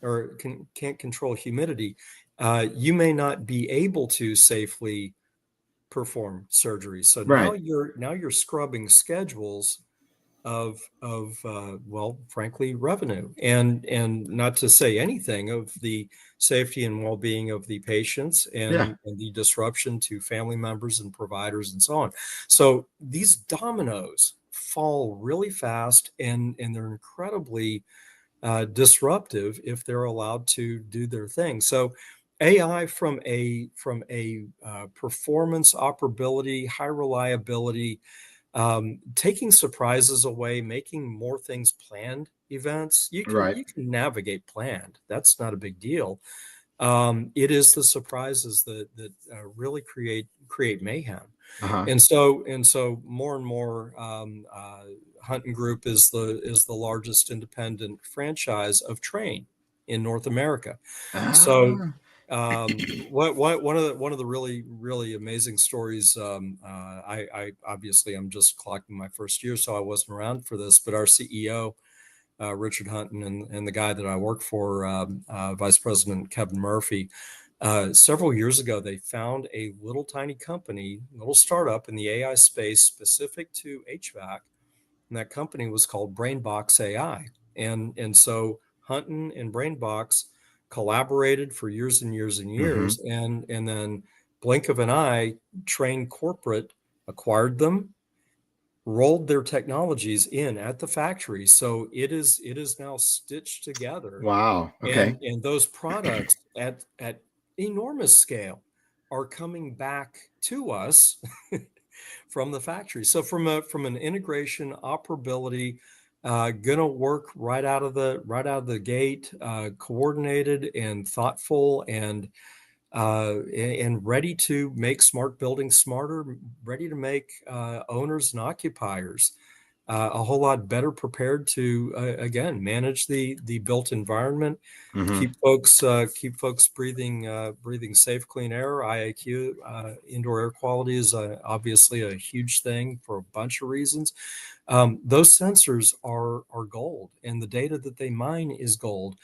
Speaker 2: or can't control humidity, you may not be able to safely perform surgery. So now
Speaker 1: Right.
Speaker 2: you're scrubbing schedules well, frankly, revenue, and not to say anything of the safety and well-being of the patients,
Speaker 1: Yeah.
Speaker 2: and the disruption to family members and providers and so on. So these dominoes fall really fast, and they're incredibly disruptive if they're allowed to do their thing. So AI from a performance, operability, high reliability, taking surprises away, making more things planned events.
Speaker 1: Right.
Speaker 2: You can navigate planned. That's not a big deal. It is the surprises that really create mayhem.
Speaker 1: Uh-huh.
Speaker 2: And so more and more, Hunton Group is the largest independent franchise of train in North America. So
Speaker 1: Ah.
Speaker 2: one of the really amazing stories. I obviously I'm just clocking my first year, so I wasn't around for this, but our CEO, Richard Hunton, and the guy that I work for, Vice President Kevin Murphy. Several years ago, they found a little tiny company, little startup in the AI space specific to HVAC, and that company was called BrainBox AI. And so Hunton and BrainBox collaborated for years and years and
Speaker 1: Mm-hmm.
Speaker 2: years, and then blink of an eye, Train Corporate acquired them, rolled their technologies in at the factory, so it is now stitched together,
Speaker 1: Wow. Okay.
Speaker 2: and those products at enormous scale are coming back to us from the factory. So from an integration operability, gonna work right out of the gate, coordinated and thoughtful, and ready to make smart buildings smarter, ready to make owners and occupiers a whole lot better prepared to again manage the built environment,
Speaker 1: Mm-hmm.
Speaker 2: keep folks breathing safe, clean air. IAQ, indoor air quality, is obviously a huge thing for a bunch of reasons. Those sensors are gold, and the data that they mine is gold,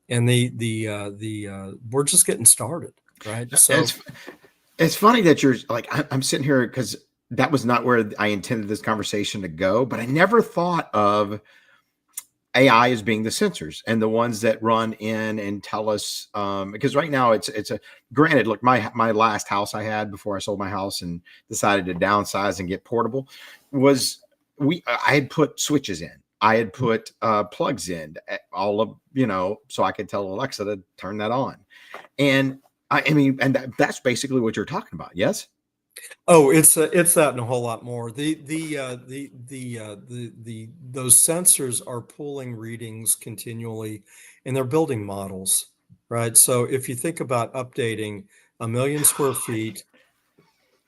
Speaker 2: and the we're just getting started, right? So
Speaker 1: It's funny that you're like, I'm sitting here because that was not where I intended this conversation to go, but I never thought of AI as being the sensors and the ones that run in and tell us, because right now it's a granted, look, my last house I had before I sold my house and decided to downsize and get portable was I had put switches in. I had put plugs in, all of, so I could tell Alexa to turn that on. And I mean, and that's basically what you're talking about. Yes.
Speaker 2: oh, it's that and a whole lot more. The those sensors are pulling readings continually, and they're building models, right? So if you think about updating 1 million square feet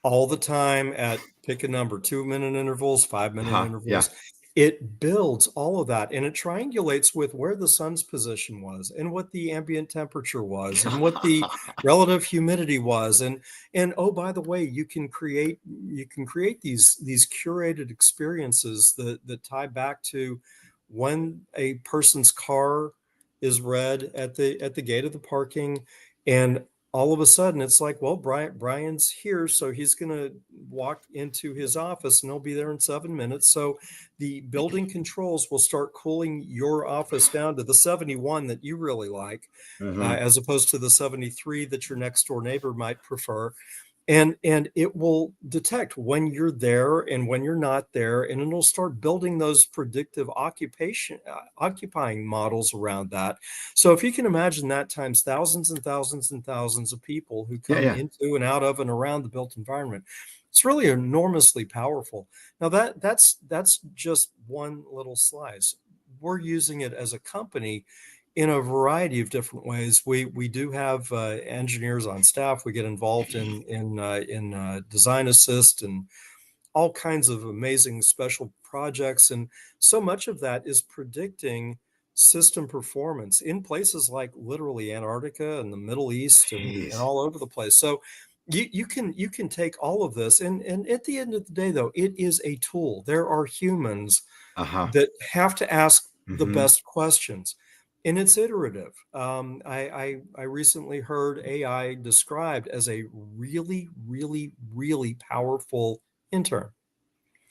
Speaker 2: all the time at, pick a number, 2 minute intervals, 5 minute
Speaker 1: Yeah.
Speaker 2: intervals, it builds all of that, and it triangulates with where the sun's position was, and what the ambient temperature was, and what the relative humidity was. And oh, by the way, you can create these curated experiences that tie back to when a person's car is read at the gate of the parking, and all of a sudden it's like, well, Bryan's here, so he's going to walk into his office and he'll be there in 7 minutes. So the building controls will start cooling your office down to the 71 that you really like,
Speaker 1: Hmm.
Speaker 2: as opposed to the 73 that your next door neighbor might prefer. And it will detect when you're there and when you're not there, and it'll start building those predictive occupying models around that. So if you can imagine that times thousands and thousands and thousands of people who
Speaker 1: Yeah.
Speaker 2: come
Speaker 1: Yeah.
Speaker 2: into and out of and around the built environment, it's really enormously powerful. Now that's just one little slice. We're using it as a company in a variety of different ways. We do have engineers on staff. We get involved in design assist and all kinds of amazing special projects, and so much of that is predicting system performance in places like literally Antarctica and the Middle East, and
Speaker 1: Jeez.
Speaker 2: all over the place. So you can take all of this, and at the end of the day, though, it is a tool. There are humans
Speaker 1: Uh-huh.
Speaker 2: that have to ask the
Speaker 1: Hmm.
Speaker 2: best questions, and it's iterative. I recently heard AI described as a really, really, really powerful intern.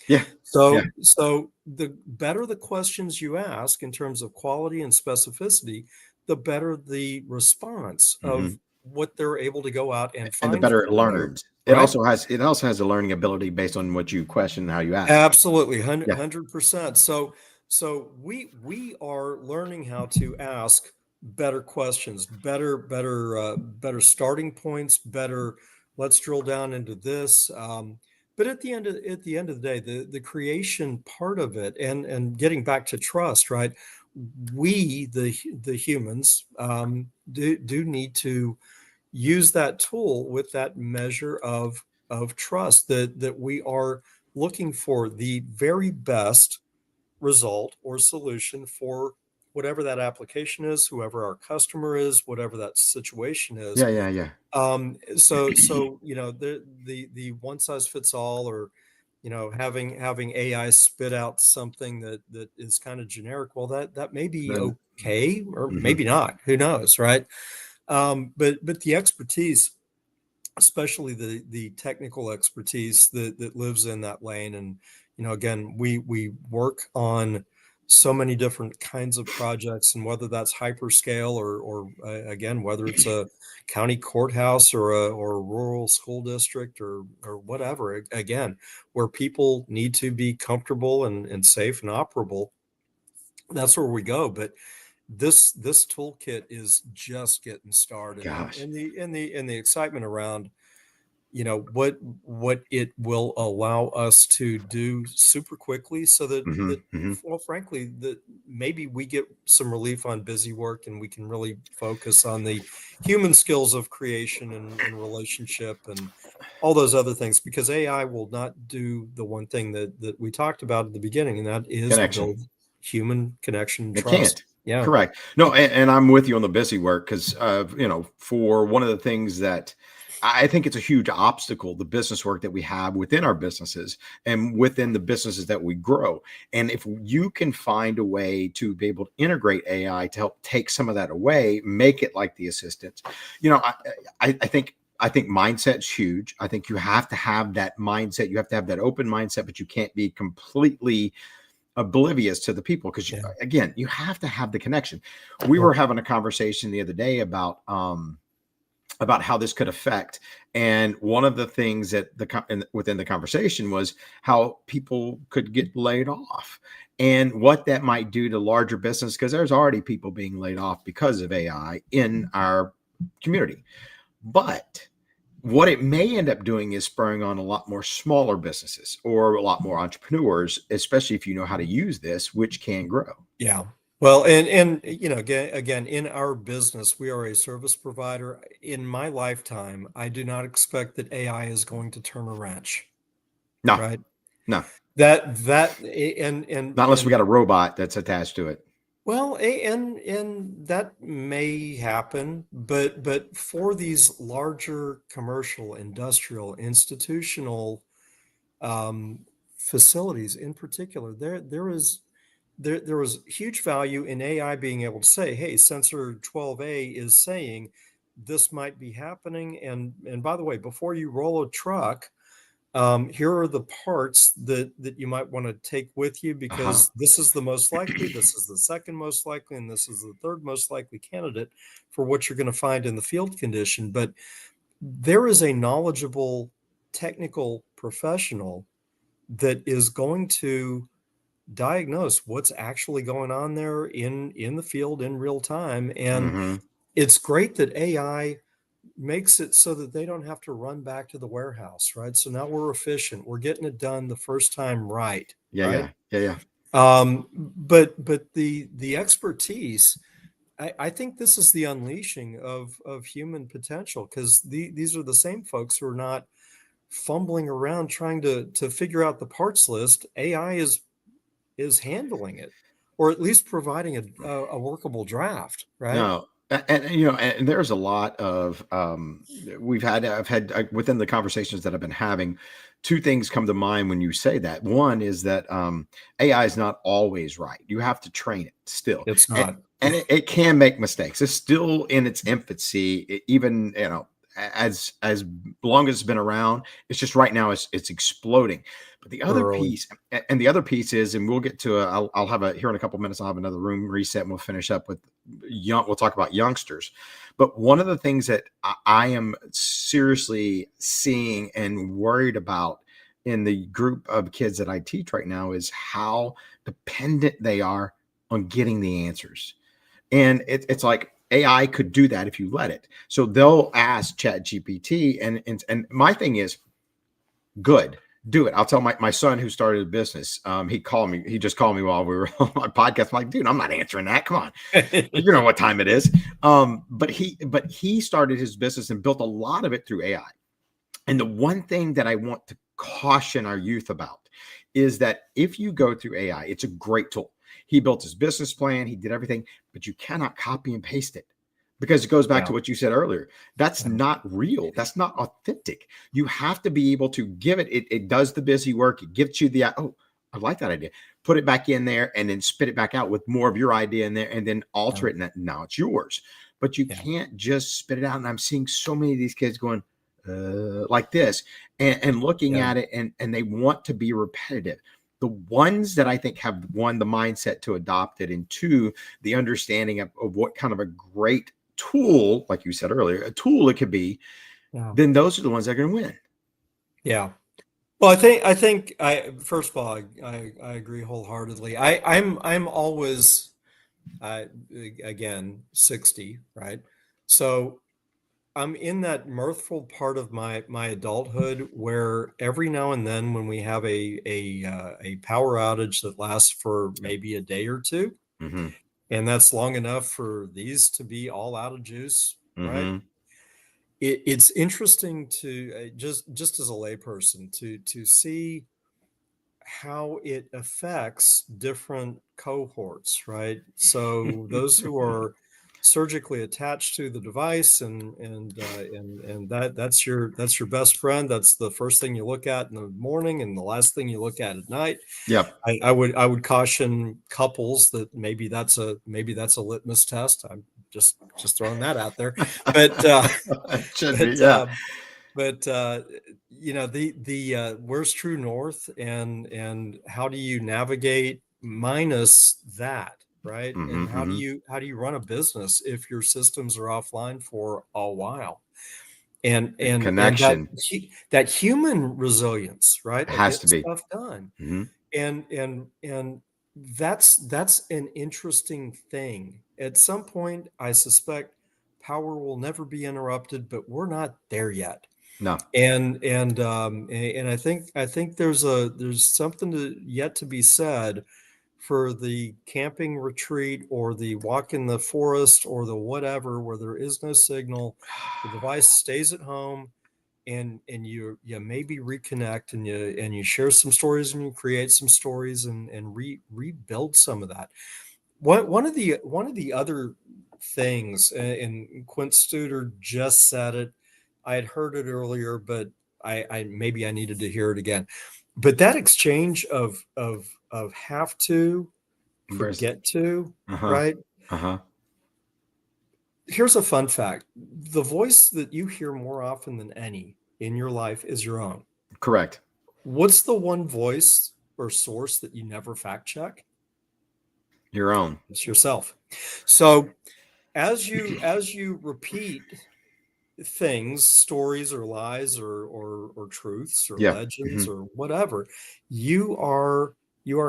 Speaker 1: Yeah. Yeah.
Speaker 2: So the better the questions you ask in terms of quality and specificity, the better the response
Speaker 1: Hmm.
Speaker 2: of what they're able to go out and
Speaker 1: And the
Speaker 2: find
Speaker 1: better
Speaker 2: for
Speaker 1: it
Speaker 2: you,
Speaker 1: learns.
Speaker 2: right?
Speaker 1: It also has a learning ability based on what you question and how you ask.
Speaker 2: Absolutely,
Speaker 1: Yeah.
Speaker 2: 100%. So we are learning how to ask better questions, better starting points, better. Let's drill down into this. But at the end of the day, the creation part of it, and getting back to trust, right? We the humans do need to use that tool with that measure of trust that we are looking for the very best result or solution for whatever that application is, whoever our customer is, whatever that situation is.
Speaker 1: Yeah. Yeah. Yeah.
Speaker 2: So the one size fits all, or having AI spit out something that is kind of generic, well, that may be
Speaker 1: Then,
Speaker 2: okay, or
Speaker 1: mhm.
Speaker 2: maybe not. Who knows, right? But the expertise, especially the technical expertise that lives in that lane, and again, we work on so many different kinds of projects, and whether that's hyperscale or again, whether it's a county courthouse or a rural school district or whatever, again, where people need to be comfortable and safe and operable, that's where we go. But this toolkit is just getting started, and
Speaker 1: Gosh.
Speaker 2: the excitement around what it will allow us to do super quickly, so that
Speaker 1: Hmm. Hmm.
Speaker 2: well, frankly, that maybe we get some relief on busy work, and we can really focus on the human skills of creation and relationship and all those other things, because AI will not do the one thing that we talked about at the beginning, and that is
Speaker 1: Connection.
Speaker 2: build human connection and
Speaker 1: They
Speaker 2: trust.
Speaker 1: can't.
Speaker 2: Yeah.
Speaker 1: Correct. No, and I'm with you on the busy work because, for one of the things that I think it's a huge obstacle, the business work that we have within our businesses and within the businesses that we grow. And if you can find a way to be able to integrate AI to help take some of that away, make it like the assistant, you know, I, I think mindset's huge. I think you have to have that mindset. You have to have that open mindset, but you can't be completely oblivious to the people because,
Speaker 2: Yeah.
Speaker 1: again, you have to have the connection. We
Speaker 2: Yep.
Speaker 1: were having a conversation the other day about how this could affect, and one of the things that within the conversation was how people could get laid off and what that might do to larger business, because there's already people being laid off because of AI in our community. But what it may end up doing is spurring on a lot more smaller businesses or a lot more entrepreneurs, especially if you know how to use this, which can grow.
Speaker 2: Yeah. Well, and again, in our business, we are a service provider. In my lifetime, I do not expect that AI is going to turn a wrench,
Speaker 1: No,
Speaker 2: right?
Speaker 1: no,
Speaker 2: That and
Speaker 1: not unless we got a robot that's attached to it.
Speaker 2: well, and that may happen, but for these larger commercial, industrial, institutional um, facilities in particular, there was huge value in AI being able to say, hey, sensor 12A is saying this might be happening. And by the way, before you roll a truck, here are the parts that you might want to take with you,
Speaker 1: Uh-huh.
Speaker 2: because this is the most likely, this is the second most likely, and this is the third most likely candidate for what you're going to find in the field condition. But there is a knowledgeable technical professional that is going to diagnose what's actually going on there in the field in real time. And
Speaker 1: Hmm.
Speaker 2: it's great that AI makes it so that they don't have to run back to the warehouse, right? So now we're efficient, we're getting it done the first time, right?
Speaker 1: Yeah,
Speaker 2: Right.
Speaker 1: yeah, yeah, yeah.
Speaker 2: But the expertise, I think this is the unleashing of human potential, because these are the same folks who are not fumbling around trying to figure out the parts list. AI is handling it, or at least providing a workable draft, right?
Speaker 1: No, and there's a lot of I've had within the conversations that I've been having, two things come to mind when you say that. One is that AI is not always right. You have to train it still,
Speaker 2: It's
Speaker 1: and,
Speaker 2: not.
Speaker 1: and it can make mistakes. It's still in its infancy, even as long as it's been around. It's just right now it's exploding. But the other
Speaker 2: Early.
Speaker 1: piece, and the other piece is, and we'll get to I'll have here in a couple minutes. I'll have another room reset, and we'll finish up with we'll talk about youngsters. But one of the things that I am seriously seeing and worried about in the group of kids that I teach right now is how dependent they are on getting the answers. And it's like AI could do that if you let it. So they'll ask ChatGPT, and my thing is, good, do it. I'll tell my son who started a business. He just called me while we were on my podcast. I'm like, dude, I'm not answering that. Come on, you know what time it is. But he started his business and built a lot of it through AI. And the one thing that I want to caution our youth about is that if you go through AI, it's a great tool. He built his business plan, he did everything, but you cannot copy and paste it, because it goes back to what you said earlier. That's not real. That's not authentic. You have to be able to give it. It does the busy work. It gives you the, oh, I like that idea. Put it back in there and then spit it back out with more of your idea in there, and then alter it. And now it's yours. But you can't just spit it out. And I'm seeing so many of these kids going like this and looking at it, and they want to be repetitive. The ones that I think have, one, the mindset to adopt it, and two, the understanding of what kind of a great tool, like you said earlier, a tool it could be, then those are the ones that are going to win.
Speaker 2: Yeah. Well, I think first of all, I agree wholeheartedly. I'm always, again, 60, right? So I'm in that mirthful part of my adulthood where every now and then, when we have a power outage that lasts for maybe a day or two, and that's long enough for these to be all out of juice, right? It's interesting to just as a layperson to see how it affects different cohorts, right? So those who are surgically attached to the device, and that's your best friend. That's the first thing you look at in the morning and the last thing you look at night.
Speaker 1: Yep.
Speaker 2: I would caution couples that maybe that's a litmus test. I'm just throwing that out there, but you know, the where's true north, and how do you navigate minus that, right? And how do you run a business if your systems are offline for a while? And
Speaker 1: connection,
Speaker 2: that human resilience, right?
Speaker 1: Has to be
Speaker 2: stuff done. And that's an interesting thing. At some point, I suspect power will never be interrupted, but we're not there yet.
Speaker 1: No.
Speaker 2: And I think there's something yet to be said for the camping retreat or the walk in the forest or the whatever, where there is no signal, the device stays at home, and you maybe reconnect, and you share some stories, and you create some stories, and rebuild some of that. One of the other things, and Quint Studer just said it. I had heard it earlier, but I maybe I needed to hear it again. But that exchange of have to, forget to, right? Here's a fun fact. The voice that you hear more often than any in your life is your own.
Speaker 1: Correct.
Speaker 2: What's the one voice or source that you never fact check?
Speaker 1: Your own.
Speaker 2: It's yourself. So as you repeat things, stories or lies or truths or legends or whatever, you are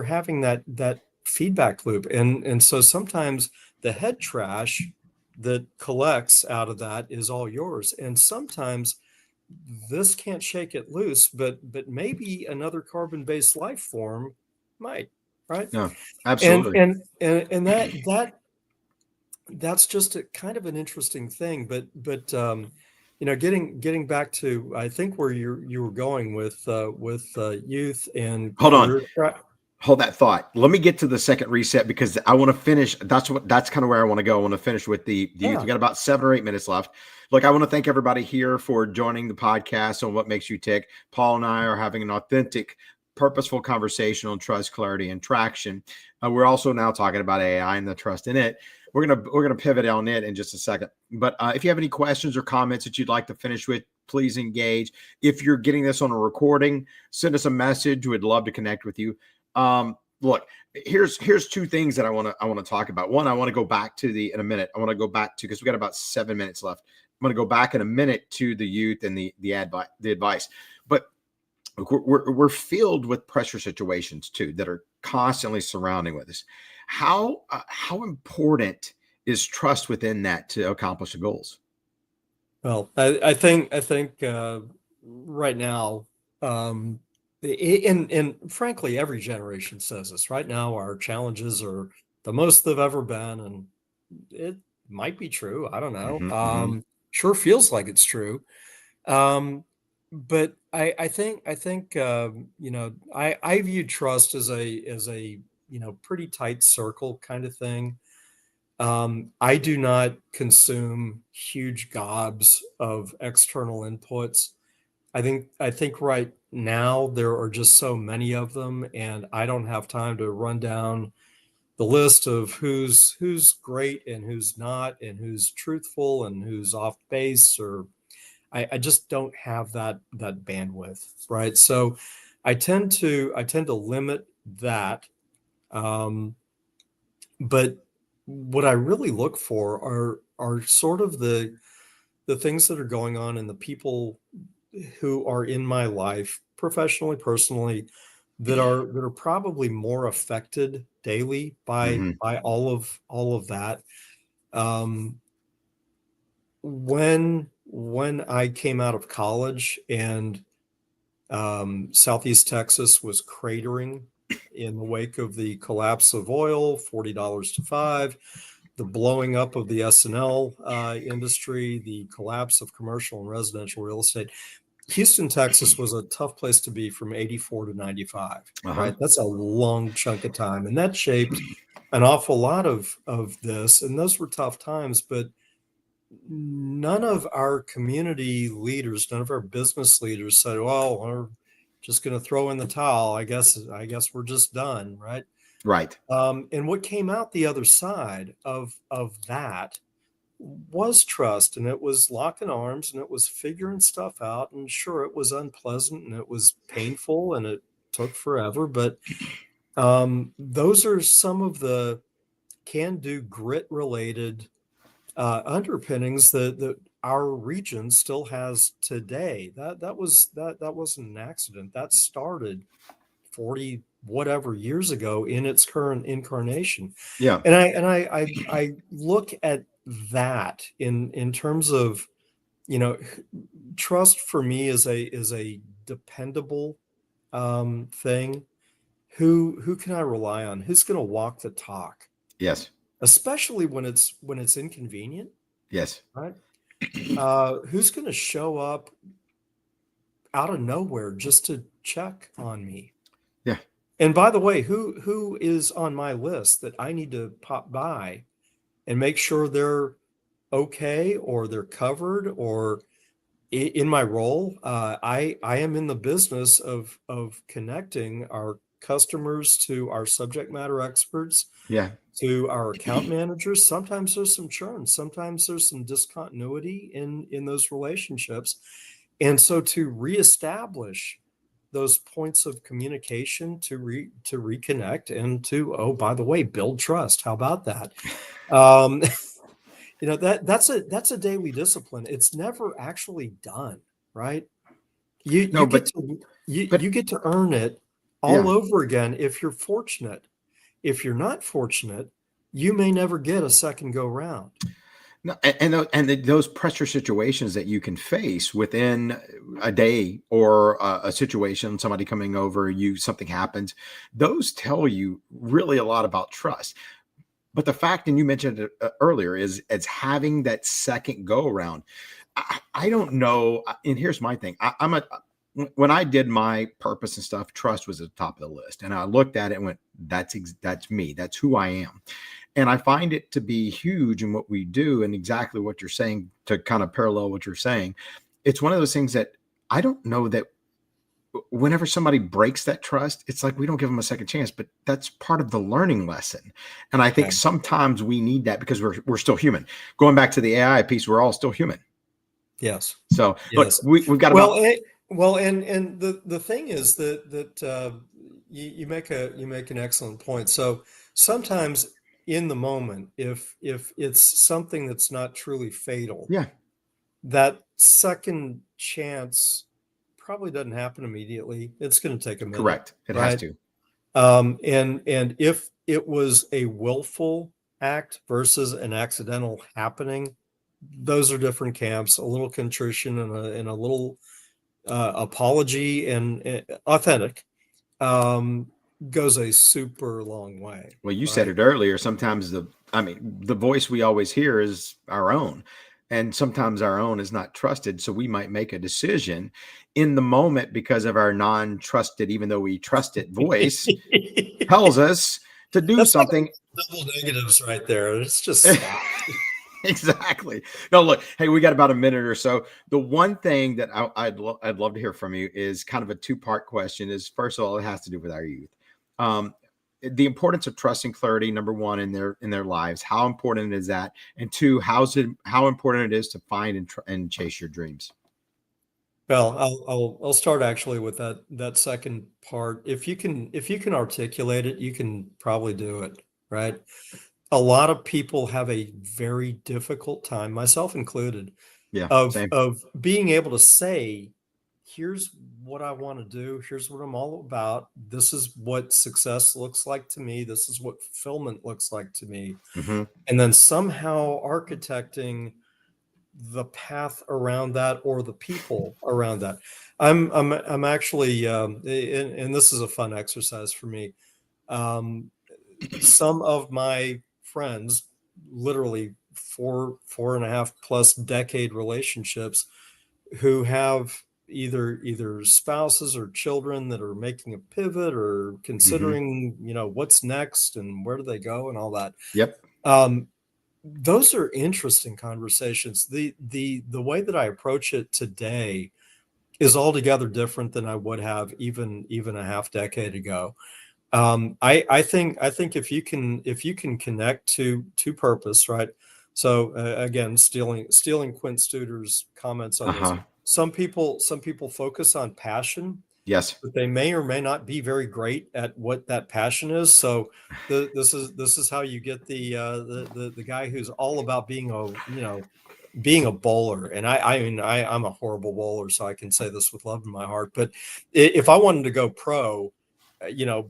Speaker 2: having that feedback loop, and so sometimes the head trash that collects out of that is all yours, and sometimes this can't shake it loose, but maybe another carbon-based life form might, right?
Speaker 1: No, absolutely.
Speaker 2: And that's just a kind of an interesting thing, but you know, getting back to, I think, where you were going with youth and
Speaker 1: hold that thought. Let me get to the second reset, because I want to finish. That's kind of where I want to go. I want to finish with the youth. We got about 7 or 8 minutes left. Look, I want to thank everybody here for joining the podcast on What Makes You Tick. Paul and I are having an authentic, purposeful conversation on trust, clarity, and traction. We're also now talking about AI and the trust in it. we're gonna pivot on it in just a second. But if you have any questions or comments that you'd like to finish with, please engage. If you're getting this on a recording, send us a message. We'd love to connect with you. Look, here's two things that I want to talk about. One, I want to go back to in a minute. I want to go back to, because we got about 7 minutes left. I'm going to go back in a minute to the youth and the advice. But we're filled with pressure situations too that are constantly surrounding with us. How important is trust within that to accomplish the goals?
Speaker 2: Well, I think right now, and frankly, every generation says this. Right now, our challenges are the most they've ever been, and it might be true. I don't know. Sure feels like it's true. But I think I view trust as a pretty tight circle kind of thing. I do not consume huge gobs of external inputs. I think right now there are just so many of them, and I don't have time to run down the list of who's great and who's not, and who's truthful and who's off base, or I just don't have that bandwidth, right? So I tend to limit that. But what I really look for are sort of the things that are going on in the people who are in my life, professionally, personally, that are probably more affected daily by all of that. When I came out of college and Southeast Texas was cratering in the wake of the collapse of oil, $40 to $5, the blowing up of the S&L industry, the collapse of commercial and residential real estate. Houston, Texas was a tough place to be from 84 to 95, right? That's a long chunk of time. And that shaped an awful lot of this. And those were tough times, but none of our community leaders, none of our business leaders said, well, we're just going to throw in the towel. I guess we're just done. Right.
Speaker 1: Right.
Speaker 2: And what came out the other side of that was trust, and it was locking arms, and it was figuring stuff out. And sure, it was unpleasant and it was painful and it took forever, but those are some of the can-do grit related underpinnings that our region still has today. That wasn't an accident. That started 40 whatever years ago in its current incarnation.
Speaker 1: Yeah.
Speaker 2: And I look at that in terms of, trust for me is a dependable thing. Who can I rely on? Who's going to walk the talk?
Speaker 1: Yes.
Speaker 2: Especially when it's inconvenient.
Speaker 1: Yes.
Speaker 2: Right. Who's going to show up out of nowhere just to check on me?
Speaker 1: Yeah.
Speaker 2: And by the way, who is on my list that I need to pop by and make sure they're okay, or they're covered, or in my role? I am in the business of connecting our customers to our subject matter experts,
Speaker 1: Yeah.
Speaker 2: to our account managers. Sometimes there's some churn, sometimes there's some discontinuity in those relationships. And so to reestablish those points of communication, to reconnect, and to, oh, by the way, build trust. How about that? That's a daily discipline. It's never actually done, right? You get to earn it all over again if you're fortunate. If you're not fortunate, you may never get a second go round.
Speaker 1: No, and those pressure situations that you can face within a day, or a situation, somebody coming over, something happens, those tell you really a lot about trust. But the fact, and you mentioned it earlier, is it's having that second go around. I don't know. And here's my thing. When I did my purpose and stuff, trust was at the top of the list. And I looked at it and went, that's me. That's who I am. And I find it to be huge in what we do, and exactly what you're saying, to kind of parallel what you're saying. It's one of those things that I don't know that whenever somebody breaks that trust, it's like we don't give them a second chance, but that's part of the learning lesson. And I think
Speaker 2: Yeah.
Speaker 1: sometimes we need that because we're still human. Going back to the AI piece, we're all still human.
Speaker 2: Yes.
Speaker 1: So look,
Speaker 2: Yes.
Speaker 1: we've got
Speaker 2: Well,
Speaker 1: about
Speaker 2: and the thing is that you make an excellent point. So sometimes in the moment, if it's something that's not truly fatal,
Speaker 1: yeah,
Speaker 2: that second chance probably doesn't happen immediately. It's going to take a minute,
Speaker 1: correct. It has
Speaker 2: right?
Speaker 1: to.
Speaker 2: And if it was a willful act versus an accidental happening, those are different camps. A little contrition and a little apology and authentic um, goes a super long way,
Speaker 1: Well, you said
Speaker 2: right?
Speaker 1: it earlier. Sometimes the voice we always hear is our own. And sometimes our own is not trusted. So we might make a decision in the moment because of our non-trusted, even though we trust it voice tells us to do
Speaker 2: That's like
Speaker 1: something.
Speaker 2: double negatives right there. It's just stop.
Speaker 1: Exactly. No, look, hey, we got about a minute or so. The one thing that I'd love to hear from you is kind of a two-part question. Is first of all, it has to do with our youth. Um, the importance of trust and clarity, number one, in their lives. How important is that? And two, how important it is to find and chase your dreams.
Speaker 2: Well, I'll start actually with that second part. If you can articulate it, you can probably do it, right? A lot of people have a very difficult time, myself included,
Speaker 1: Yeah,
Speaker 2: of
Speaker 1: same.
Speaker 2: being able to say, here's what I want to do, here's what I'm all about, this is what success looks like to me, this is what fulfillment looks like to me,
Speaker 1: Hmm.
Speaker 2: and then somehow architecting the path around that or the people around that. I'm actually and this is a fun exercise for me. Um, some of my friends, literally four and a half plus decade relationships, who have either spouses or children that are making a pivot or
Speaker 1: Hmm.
Speaker 2: considering, what's next and where do they go and all that.
Speaker 1: Yep.
Speaker 2: Um, those are interesting conversations. The way that I approach it today is altogether different than I would have even a half decade ago. I think if you can connect to purpose, right? So again, stealing Quint Studer's comments on this.
Speaker 1: Uh-huh.
Speaker 2: Some people focus on passion,
Speaker 1: Yes.
Speaker 2: but they may or may not be very great at what that passion is. So this is how you get the guy who's all about being a bowler. And I'm a horrible bowler, so I can say this with love in my heart. But if I wanted to go pro,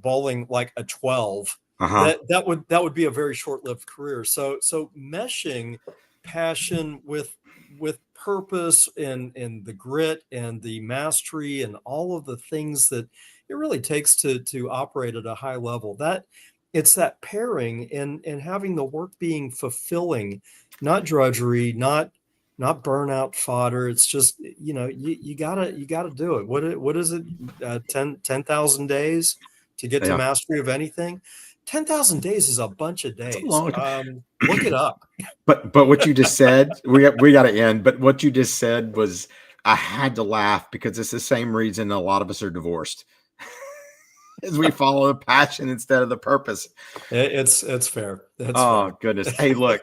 Speaker 2: bowling like a 12,
Speaker 1: Uh-huh.
Speaker 2: that would be a very short-lived career. So meshing passion with purpose and the grit and the mastery and all of the things that it really takes to operate at a high level, that it's that pairing and having the work being fulfilling, not drudgery, not burnout fodder. It's just, you gotta do it. What is it? 10,000 days to get to
Speaker 1: Yeah.
Speaker 2: mastery of anything. 10,000 days is a bunch of
Speaker 1: It's a
Speaker 2: days.
Speaker 1: long
Speaker 2: Look it up.
Speaker 1: But what you just said, we got to end. But what you just said was, I had to laugh because it's the same reason a lot of us are divorced, is we follow the passion instead of the purpose.
Speaker 2: It's fair. That's
Speaker 1: Oh
Speaker 2: fair.
Speaker 1: goodness. Hey, look,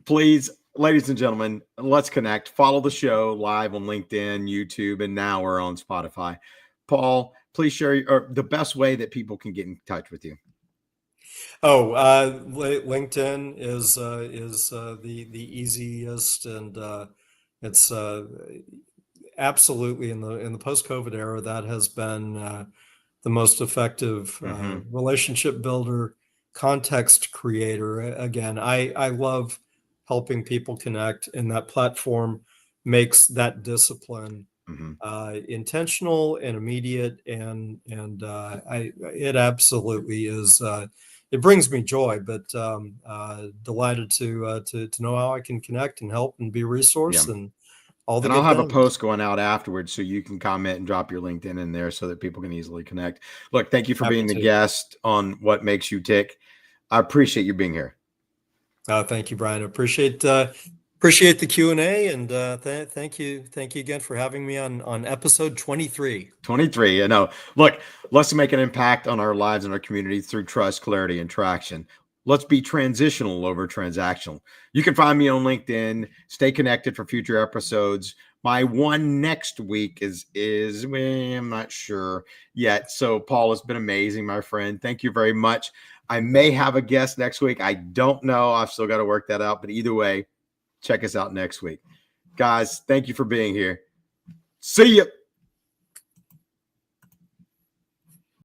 Speaker 1: please, ladies and gentlemen, let's connect. Follow the show live on LinkedIn, YouTube, and now we're on Spotify. Paul, please share the best way that people can get in touch with you.
Speaker 2: Oh, LinkedIn is the easiest, and it's absolutely in the post-COVID era that has been the most effective
Speaker 1: Hmm.
Speaker 2: relationship builder, context creator. Again, I love helping people connect, and that platform makes that discipline
Speaker 1: Hmm.
Speaker 2: intentional and immediate, and I it absolutely is. It brings me joy, but delighted to know how I can connect and help and be a
Speaker 1: Yeah.
Speaker 2: resource and all the
Speaker 1: And I'll
Speaker 2: good
Speaker 1: have a
Speaker 2: things.
Speaker 1: post going out afterwards so you can comment and drop your LinkedIn in there so that people can easily connect. Look, thank you for
Speaker 2: Happy
Speaker 1: being the
Speaker 2: to.
Speaker 1: guest on What Makes You Tick. I appreciate you being here.
Speaker 2: Thank you, Brian. I appreciate Appreciate the Q&A, and thank you again for having me on episode 23.
Speaker 1: 23. You know, look, let's make an impact on our lives and our community through trust, clarity, and traction. Let's be transitional over transactional. You can find me on LinkedIn. Stay connected for future episodes. My one next week is well, I'm not sure yet. So Paul, it's been amazing, my friend. Thank you very much. I may have a guest next week. I don't know. I've still got to work that out. But either way, check us out next week. Guys, thank you for being here. See ya.